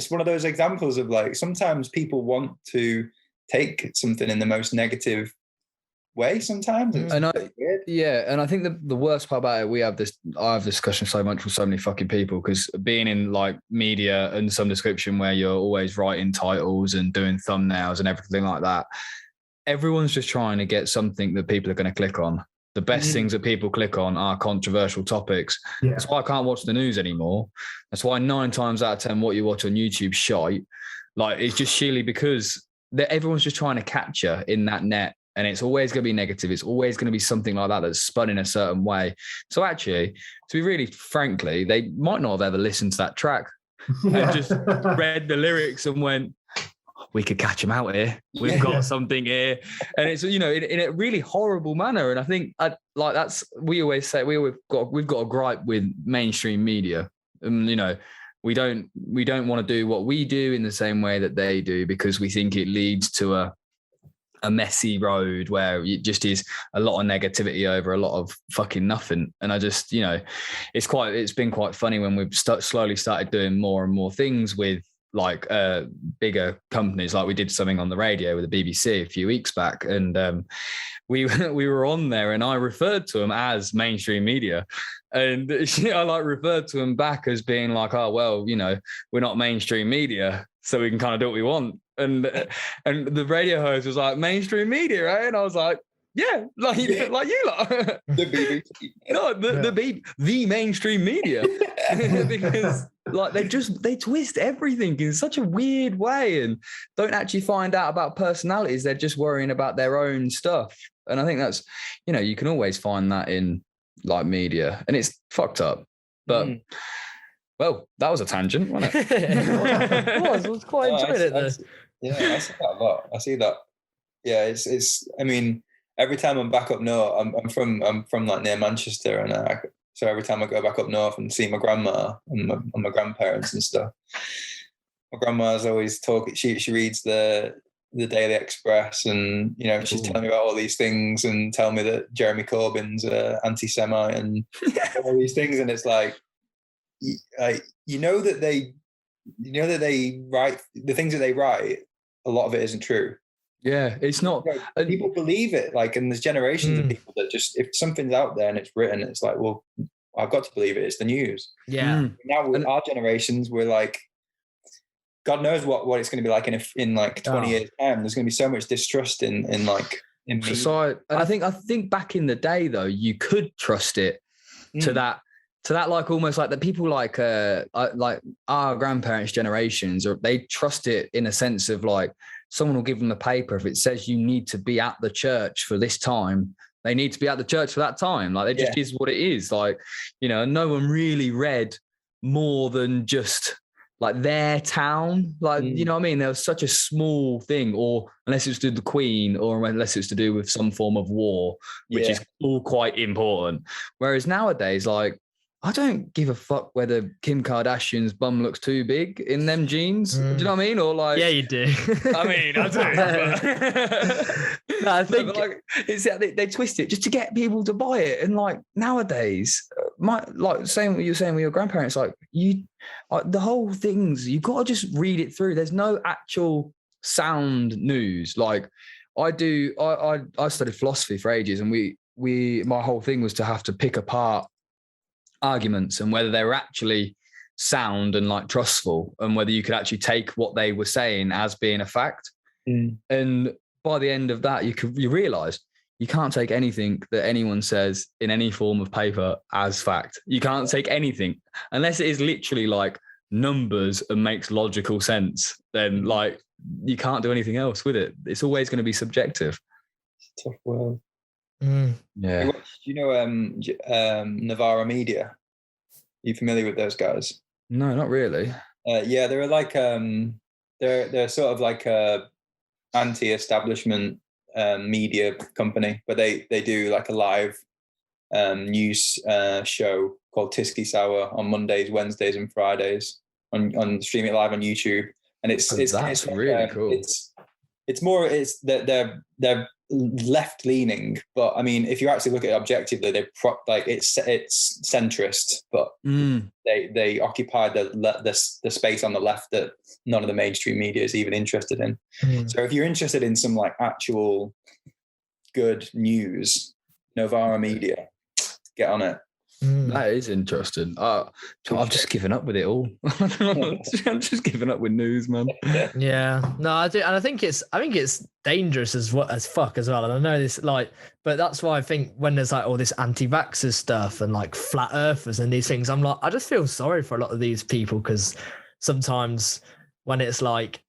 one of those examples of like, sometimes people want to take something in the most negative way sometimes. And I think the worst part about it, I have this discussion so much with so many fucking people, because being in like media and some description where you're always writing titles and doing thumbnails and everything like that, everyone's just trying to get something that people are going to click on. The best things that people click on are controversial topics. Yeah. That's why I can't watch the news anymore. That's why 9 times out of 10 what you watch on YouTube shite. Like, it's just sheerly because everyone's just trying to catch you in that net. And it's always going to be negative. It's always going to be something like that that's spun in a certain way. So actually, to be really frankly, they might not have ever listened to that track and just read the lyrics and went, we could catch them out here. We've got something here. And it's, in a really horrible manner. And I think we always say, we've got a gripe with mainstream media. And, we don't want to do what we do in the same way that they do, because we think it leads to a messy road where it just is a lot of negativity over a lot of fucking nothing. And I just, it's been quite funny when we've slowly started doing more and more things with like bigger companies. Like we did something on the radio with the BBC a few weeks back, and we were on there, and I referred to them as mainstream media, and I like referred to them back as being like, oh well, we're not mainstream media, so we can kind of do what we want. And the radio host was like, mainstream media, right? And I was like, yeah, like you lot. The BBC. No, the mainstream media. Because like they twist everything in such a weird way and don't actually find out about personalities. They're just worrying about their own stuff. And I think that's, you can always find that in like media, and it's fucked up. But Well, that was a tangent, wasn't it? I was quite enjoying it though. Yeah, I see that a lot. I see that. Yeah, it's. I mean, every time I'm back up north, I'm from like near Manchester, and so every time I go back up north and see my grandma and my grandparents and stuff, my grandma's always talking. She reads the Daily Express, and she's telling me about all these things and telling me that Jeremy Corbyn's anti-Semite and all these things, and it's like, that they write the things that they write. A lot of it isn't true. Yeah, it's not. People believe it, and there's generations of people that just, if something's out there and it's written, it's like, well, I've got to believe it. It's the news. Yeah. Now with our generations, we're like, God knows what it's going to be like in like 20 years time. There's going to be so much distrust in society. And I think back in the day though, you could trust it to that like almost like the people like our grandparents' generations, or they trust it in a sense of like someone will give them a paper. If it says you need to be at the church for this time, they need to be at the church for that time. Like it just is what it is. Like, no one really read more than just like their town. Like, you know what I mean? There was such a small thing, or unless it's to do with the Queen, or unless it's to do with some form of war, which is all quite important. Whereas nowadays, like, I don't give a fuck whether Kim Kardashian's bum looks too big in them jeans. Do you know what I mean? Or like, yeah, you do. I mean, I do. No, I think like it's they twist it just to get people to buy it. And like nowadays, saying what you're saying with your grandparents, like the whole things, you got to just read it through. There's no actual sound news. Like I studied philosophy for ages, and my whole thing was to have to pick apart arguments and whether they were actually sound and like trustful, and whether you could actually take what they were saying as being a fact. And by the end of that, you realize you can't take anything that anyone says in any form of paper as fact. You can't take anything unless it is literally like numbers and makes logical sense. Then like you can't do anything else with it. It's always going to be subjective. It's a tough world. Yeah. Do you know Navarra Media? Are you familiar with those guys? No, not really. Yeah, they're like they're sort of like a anti-establishment media company, but they do like a live news show called Tisky Sour on Mondays, Wednesdays, and Fridays on stream it live on YouTube, and it's really cool. It's they're left leaning, but I mean, if you actually look at it objectively, it's centrist, but they occupy the space on the left that none of the mainstream media is even interested in. So if you're interested in some like actual good news, Novara Media, get on it. That is interesting. I've just given up with it all. I'm just giving up with news, man. Yeah, no, I do, and I think it's dangerous as fuck as well. And I know this, like, but that's why I think when there's like all this anti-vaxxers stuff and like flat earthers and these things, I'm like, I just feel sorry for a lot of these people, because sometimes when it's like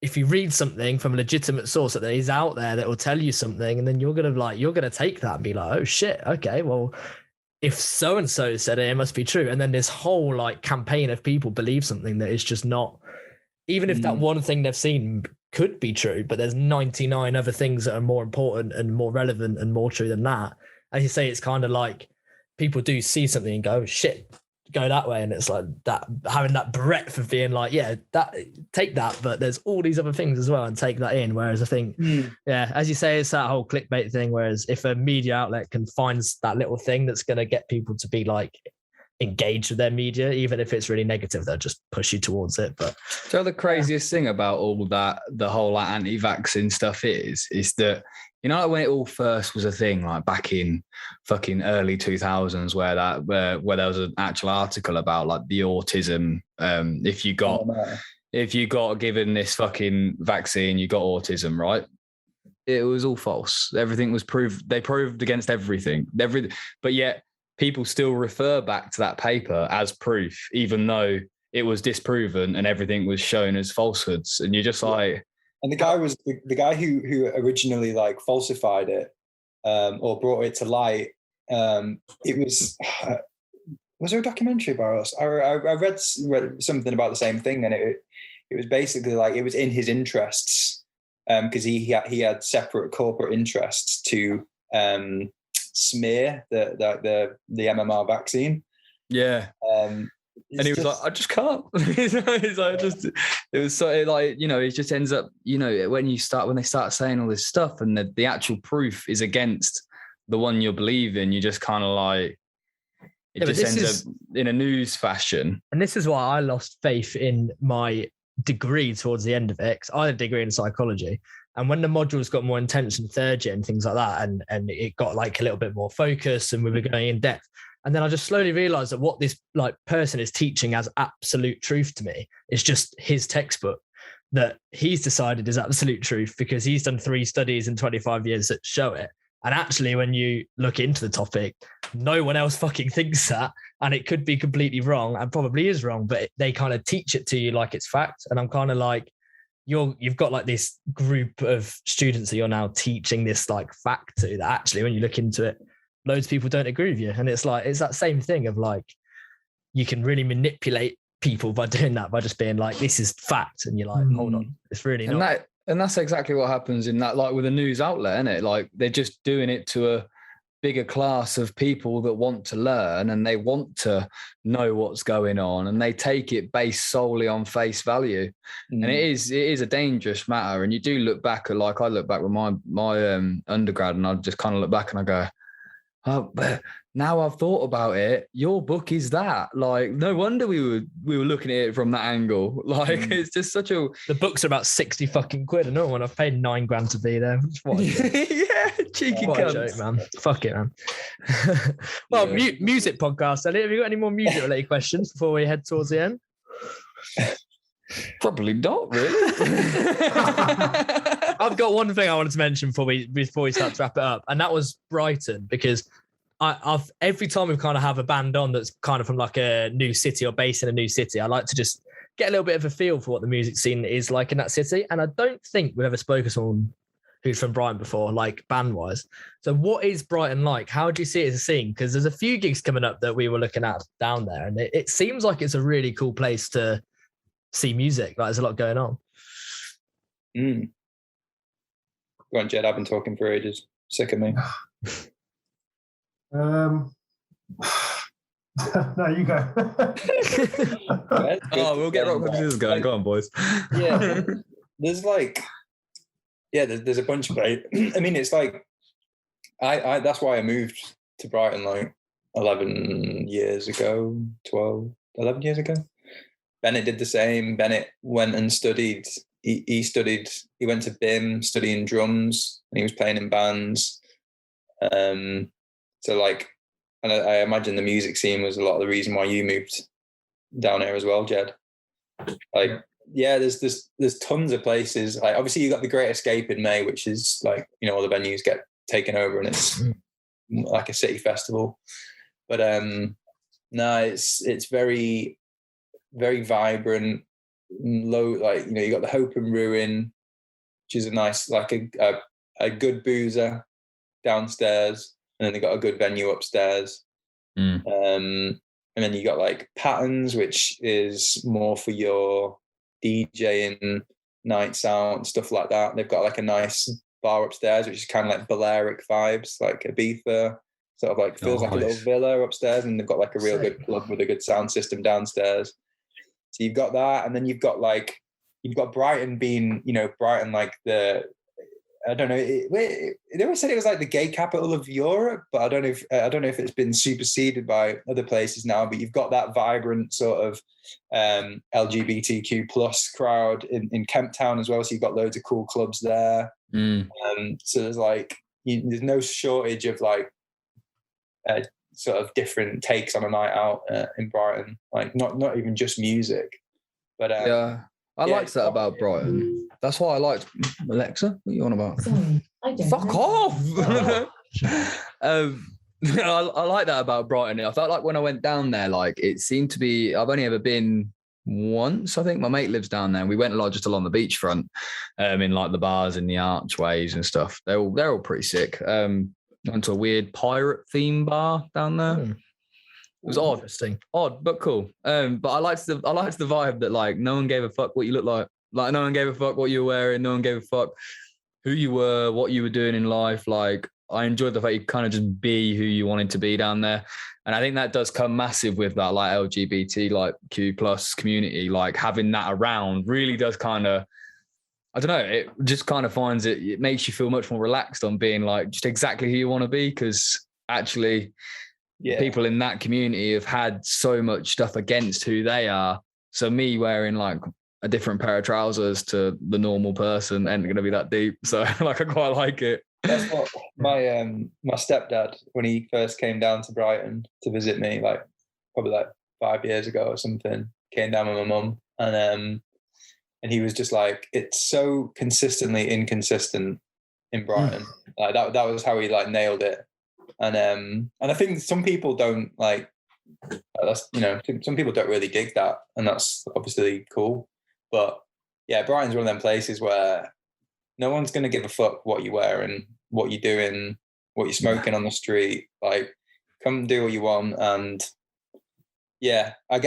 if you read something from a legitimate source that is out there that will tell you something, and then you're gonna take that and be like, oh shit, okay, well, if so and so said it must be true. And then this whole like campaign of people believe something that is just not, even if that one thing they've seen could be true, but there's 99 other things that are more important and more relevant and more true than that. As you say, it's kind of like people do see something and go, oh, shit, go that way, and it's like that, having that breadth of being like, yeah, that, take that, but there's all these other things as well, and take that in. Whereas I think yeah, as you say, it's that whole clickbait thing, whereas if a media outlet can find that little thing that's going to get people to be like engaged with their media, even if it's really negative, they'll just push you towards it. But so the craziest thing about all that, the whole like anti-vaccine stuff is that, you know, like when it all first was a thing, like back in fucking early 2000s, where there was an actual article about like the autism. If you got given this fucking vaccine, you got autism, right? It was all false. Everything was proved. They proved against everything. But yet people still refer back to that paper as proof, even though it was disproven and everything was shown as falsehoods. And you're just like. And the guy was the guy who originally like falsified it or brought it to light. It was was there a documentary about us? I read something about the same thing, and it was basically like it was in his interests because he had separate corporate interests to smear the MMR vaccine. Yeah. And he was like, I just can't. He's like, it was so like, you know, it just ends up, you know, when they start saying all this stuff and the actual proof is against the one you're believing, you just kind of like, it just ends up in a news fashion. And this is why I lost faith in my degree towards the end of it. 'Cause I had a degree in psychology. And when the modules got more intense in third year and things like that, and it got like a little bit more focused and we were going in depth. And then I just slowly realized that what this like person is teaching as absolute truth to me is just his textbook that he's decided is absolute truth because he's done 3 studies in 25 years that show it. And actually, when you look into the topic, no one else fucking thinks that. And it could be completely wrong and probably is wrong, but they kind of teach it to you like it's fact. And I'm kind of like, you've got like this group of students that you're now teaching this like fact to that actually, when you look into it, loads of people don't agree with you. And it's like, it's that same thing of like, you can really manipulate people by doing that, by just being like, this is fact. And you're like, hold on, it's really not. And that's exactly what happens in that, like with a news outlet, isn't it? Like they're just doing it to a bigger class of people that want to learn and they want to know what's going on and they take it based solely on face value. And it is a dangerous matter. And you do look back at, like I look back with my undergrad and I just kind of look back and I go, oh, but now I've thought about it, your book is that. Like, no wonder we were looking at it from that angle. Like, it's just such a... The books are about 60 fucking quid. I know when I've paid $9,000 to be there. Yeah, cheeky what a joke, man. Fuck it, man. Well, music podcast. Elliot, have you got any more music-related questions before we head towards the end? Probably not, really. I've got one thing I wanted to mention before we start to wrap it up, and that was Brighton, because I've every time we kind of have a band on that's kind of from like a new city or based in a new city, I like to just get a little bit of a feel for what the music scene is like in that city. And I don't think we've ever spoken to someone who's from Brighton before, like band-wise. So what is Brighton like? How do you see it as a scene? Because there's a few gigs coming up that we were looking at down there, and it seems like it's a really cool place to see music. Like there's a lot going on. Go on, Jed. I've been talking for ages. Sick of me. No, you go. We'll get rock paper scissors going. Go on, boys. Yeah, there's like, there's a bunch of it. I mean, it's like, I that's why I moved to Brighton like 11 years ago. Bennett did the same. Bennett went and studied. He went to BIM studying drums, and he was playing in bands. So like, and I imagine the music scene was a lot of the reason why you moved down here as well, Jed. Like, yeah, there's tons of places. Like, obviously you got the Great Escape in May, which is like, you know, all the venues get taken over and it's like a city festival. But no, it's very, very vibrant. Low, like, you know, you got the Hope and Ruin, which is a nice, like a good boozer downstairs, and then they got a good venue upstairs. And then you got like Patterns, which is more for your DJing, nights out and stuff like that. They've got like a nice bar upstairs, which is kind of like Balearic vibes, like Ibiza, sort of like feels like a little villa upstairs, and they've got like a real good club with a good sound system downstairs. So you've got that, and then you've got Brighton being, you know, Brighton like I don't know. They always said it was like the gay capital of Europe, but I don't know if it's been superseded by other places now. But you've got that vibrant sort of LGBTQ plus crowd in Kemp Town as well. So you've got loads of cool clubs there. So there's like there's no shortage of like sort of different takes on a night out in Brighton. Like not even just music, but I liked that about Brighton. That's why I liked Alexa. What are you on about? Sorry, I don't Fuck know. off. I like that about Brighton. I felt like when I went down there, like it seemed to be. I've only ever been once. I think my mate lives down there. And we went a lot just along the beachfront, in like the bars and the archways and stuff. They're all pretty sick. Went to a weird pirate theme bar down there. was odd. Interesting. Odd, but cool. But I liked the vibe that like no one gave a fuck what you look like. Like no one gave a fuck what you were wearing. No one gave a fuck who you were, what you were doing in life. Like I enjoyed the fact you kind of just be who you wanted to be down there. And I think that does come massive with that like LGBT like Q plus community. Like having that around really does kind of, I don't know, it just kind of finds it makes you feel much more relaxed on being like just exactly who you want to be, because actually people in that community have had so much stuff against who they are. So me wearing like a different pair of trousers to the normal person ain't going to be that deep. So like I quite like it. That's what my stepdad, when he first came down to Brighton to visit me, like probably like 5 years ago or something, came down with my mum, and he was just like, it's so consistently inconsistent in Brighton. Like that was how he like nailed it. And I think some people don't like that's, you know, some people don't really dig that, and that's obviously cool. But yeah, Brighton's one of them places where no one's going to give a fuck what you're wearing, what you're doing, what you're smoking on the street. Like, come do what you want. And yeah, I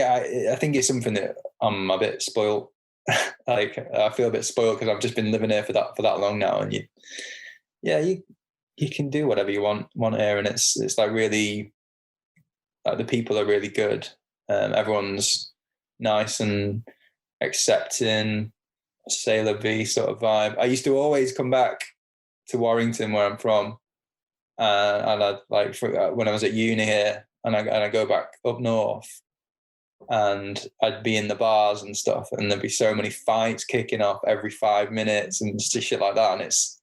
think it's something that I'm a bit spoiled. Like, I feel a bit spoiled because I've just been living here for that long now. And you can do whatever you want here, and it's like really, like the people are really good. Everyone's nice and accepting, Sailor V sort of vibe. I used to always come back to Warrington, where I'm from, and I like when I was at uni here, and I go back up north, and I'd be in the bars and stuff, and there'd be so many fights kicking off every 5 minutes and just shit like that, and it's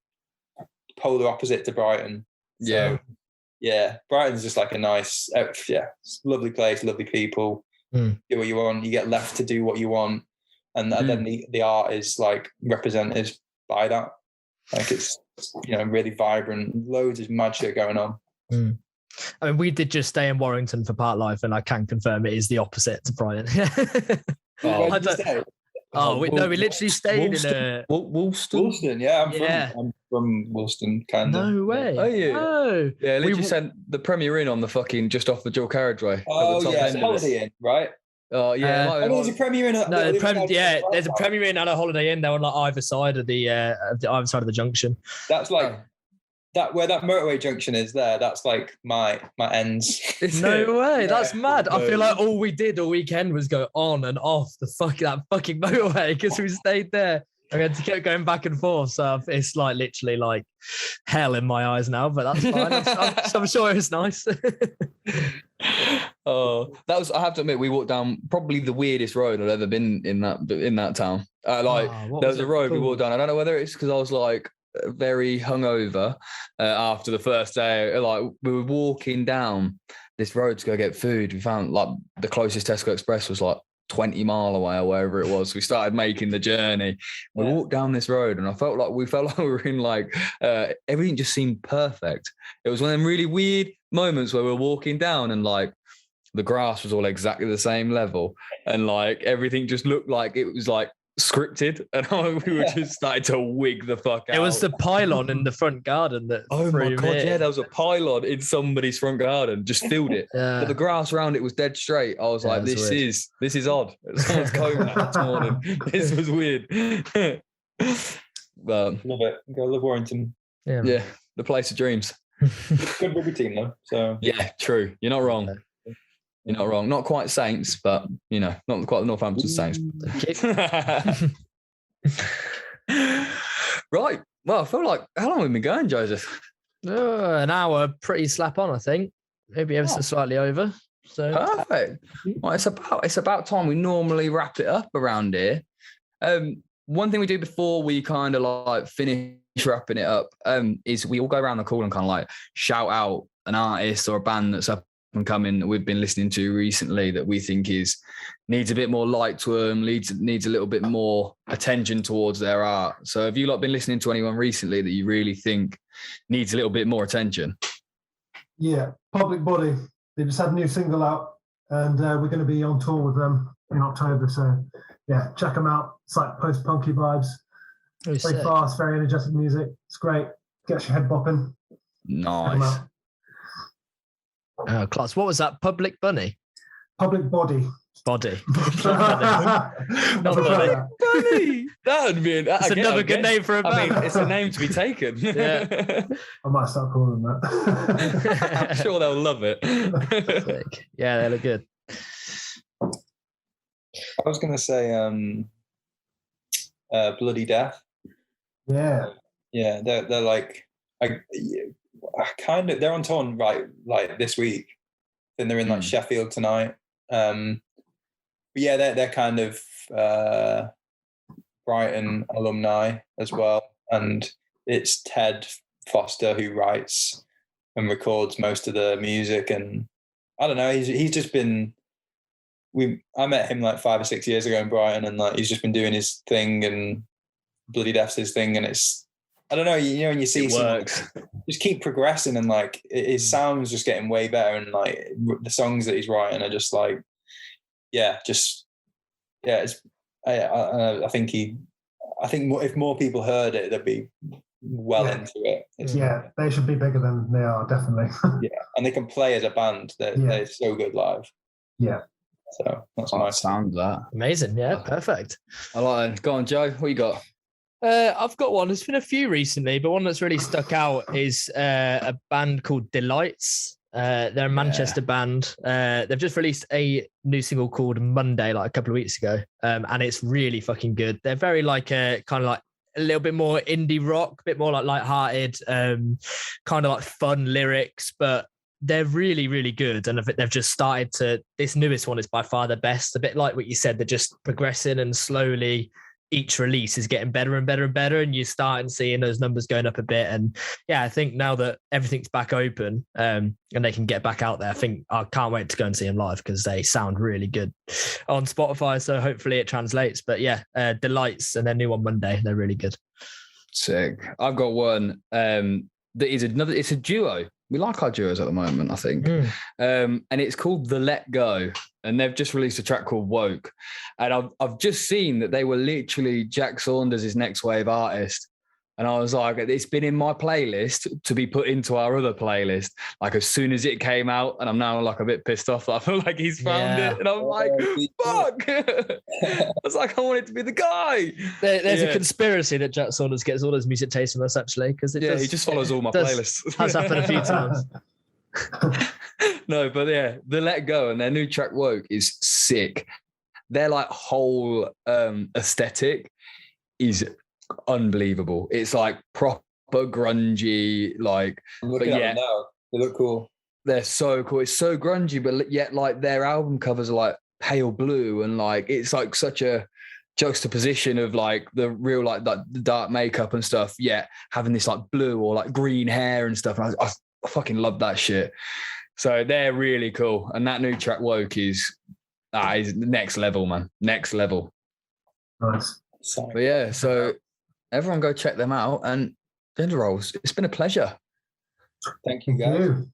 polar opposite to Brighton. So, yeah, Brighton's just like a nice, lovely place, lovely people. Do what you want. You get left to do what you want. And then the art is like represented by that. Like it's, you know, really vibrant. Loads of mad shit going on. I mean, we did just stay in Warrington for part life, and I can confirm it is the opposite to Brighton. We literally stayed in Woolston. Yeah, I'm from Woolston, kind of. No way. Are you? Oh. Yeah, literally sent the Premier Inn on the fucking just off the dual carriageway. Oh yeah, it's Holiday Inn, right? Oh yeah, there's a Premier Inn. There's a Premier Inn and a Holiday Inn. They're on like either side of the junction. That's like that where that motorway junction is there. That's like my ends. No way, yeah. That's mad. I feel like all we did all weekend was go on and off that fucking motorway because we stayed there. I had to keep going back and forth, so it's like literally like hell in my eyes now. But that's fine. I'm sure it's nice. Oh, that was. I have to admit, we walked down probably the weirdest road I've ever been in that town. There was a road we walked down. I don't know whether it's because I was like very hungover after the first day. Like we were walking down this road to go get food. We found like the closest Tesco Express was like 20 mile away or wherever it was. We started making the journey. We walked down this road, and we felt like we were in like everything just seemed perfect. It was one of them really weird moments where we were walking down and like the grass was all exactly the same level, and like everything just looked like it was like scripted, and we were just starting to wig the fuck out. It was the pylon in the front garden that. Oh my god! Yeah, there was a pylon in somebody's front garden. Just filled it, but the grass around it was dead straight. I was like, "This is odd." Someone's combing that this morning. This was weird. But love it. I love Warrington. Yeah, the place of dreams. Good rugby team though. So yeah, true. You're not wrong. You're not wrong. Not quite Saints, but you know, not quite the Northampton Saints. Right. Well, I feel like how long have we been going, Joseph? An hour, pretty slap on, I think. Maybe ever so slightly over. So perfect. Well, it's about time we normally wrap it up around here. One thing we do before we kind of like finish wrapping it up is we all go around the call and kind of like shout out an artist or a band that's up and coming that we've been listening to recently that we think needs a bit more light to them, needs a little bit more attention towards their art. So have you lot been listening to anyone recently that you really think needs a little bit more attention? Yeah, Public Body. They just had a new single out, and we're going to be on tour with them in October. So yeah, check them out. It's like post-punky vibes. Very fast, very energetic music. It's great. Gets your head bopping. Nice. Class. What was that? Public Bunny? Public Body. Body. Not Body. Buddy. That would be It's another good name for a band. I mean, it's a name to be taken. Yeah. I might start calling them that. I'm sure they'll love it. Sick. Yeah, they look good. I was gonna say Bloody Death. Yeah. Yeah, they're like I kind of they're on tour right like this week. Then they're in like Sheffield tonight. But yeah, they're kind of Brighton alumni as well, and it's Ted Foster who writes and records most of the music. And I don't know, he's just been. I met him like 5 or 6 years ago in Brighton, and like he's just been doing his thing, and Bloody Death's his thing, and it's I don't know, you know, when you see someone just keep progressing, and like his sound's just getting way better, and like the songs that he's writing are just like it's I think if more people heard it, they'd be well into it. They should be bigger than they are, definitely. Yeah, and they can play as a band. They're so good live. Yeah. So that's my sound. That amazing. Yeah, perfect. I like it. Go on, Joe. What you got? I've got one. There's been a few recently, but one that's really stuck out is a band called Delights. They're a Manchester band. They've just released a new single called Monday, like a couple of weeks ago, and it's really fucking good. They're very like kind of like a little bit more indie rock, a bit more like lighthearted, kind of like fun lyrics, but they're really, really good. And they've just started to. This newest one is by far the best. A bit like what you said, they're just progressing and slowly. Each release is getting better and better and better, and you're starting seeing those numbers going up a bit. And yeah, I think now that everything's back open and they can get back out there, I think I can't wait to go and see them live because they sound really good on Spotify. So hopefully it translates. But yeah, Delights and their new on Monday, they're really good. Sick. I've got one that is another. It's a duo. We like our duos at the moment, I think. And it's called The Let Go. And they've just released a track called Woke. And I've just seen that they were literally Jack Saunders' next wave artist. And I was like, it's been in my playlist to be put into our other playlist. Like as soon as it came out, and I'm now like a bit pissed off that I feel like he's found it. And I'm like, fuck. I was like, I want it to be the guy. There's a conspiracy that Jack Saunders gets all his music taste from us, actually. Because he just follows all my playlists. Has happened a few times. No, but yeah, The Let Go and their new track Woke is sick. Their like whole aesthetic is unbelievable. It's like proper grungy, like but yeah, now. They look cool. They're so cool. It's so grungy, but yet like their album covers are like pale blue, and like it's like such a juxtaposition of like the real like the dark makeup and stuff, yet having this like blue or like green hair and stuff. And I fucking love that shit. So they're really cool. And that new track Woke is next level, man. Next level. Nice. But yeah, so everyone go check them out. And Gender Rolls, it's been a pleasure. Thank you, guys.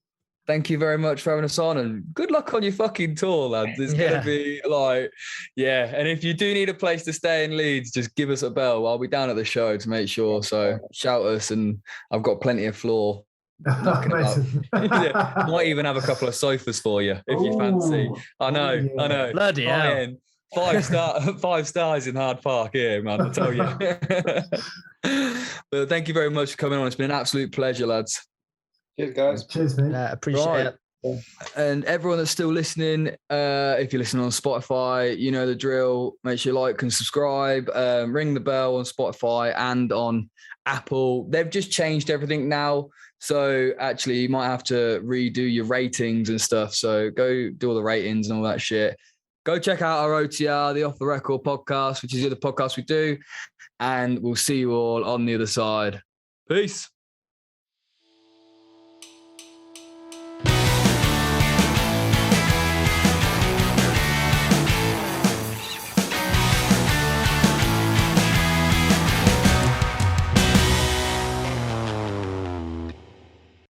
Thank you very much for having us on, and good luck on your fucking tour, lads. It's going to be like, and if you do need a place to stay in Leeds, just give us a bell. I'll be down at the show to make sure. So shout us, and I've got plenty of floor. Might even have a couple of sofas for you if you fancy. I know. Bloody hell. 5 stars in Hard Park here, man, I tell you. But thank you very much for coming on. It's been an absolute pleasure, lads. Cheers, guys. Cheers, mate. Appreciate it. And everyone that's still listening, if you're listening on Spotify, you know the drill. Make sure you like and subscribe. Ring the bell on Spotify and on Apple. They've just changed everything now. So actually, you might have to redo your ratings and stuff. So go do all the ratings and all that shit. Go check out our OTR, the Off the Record podcast, which is the other podcast we do. And we'll see you all on the other side. Peace.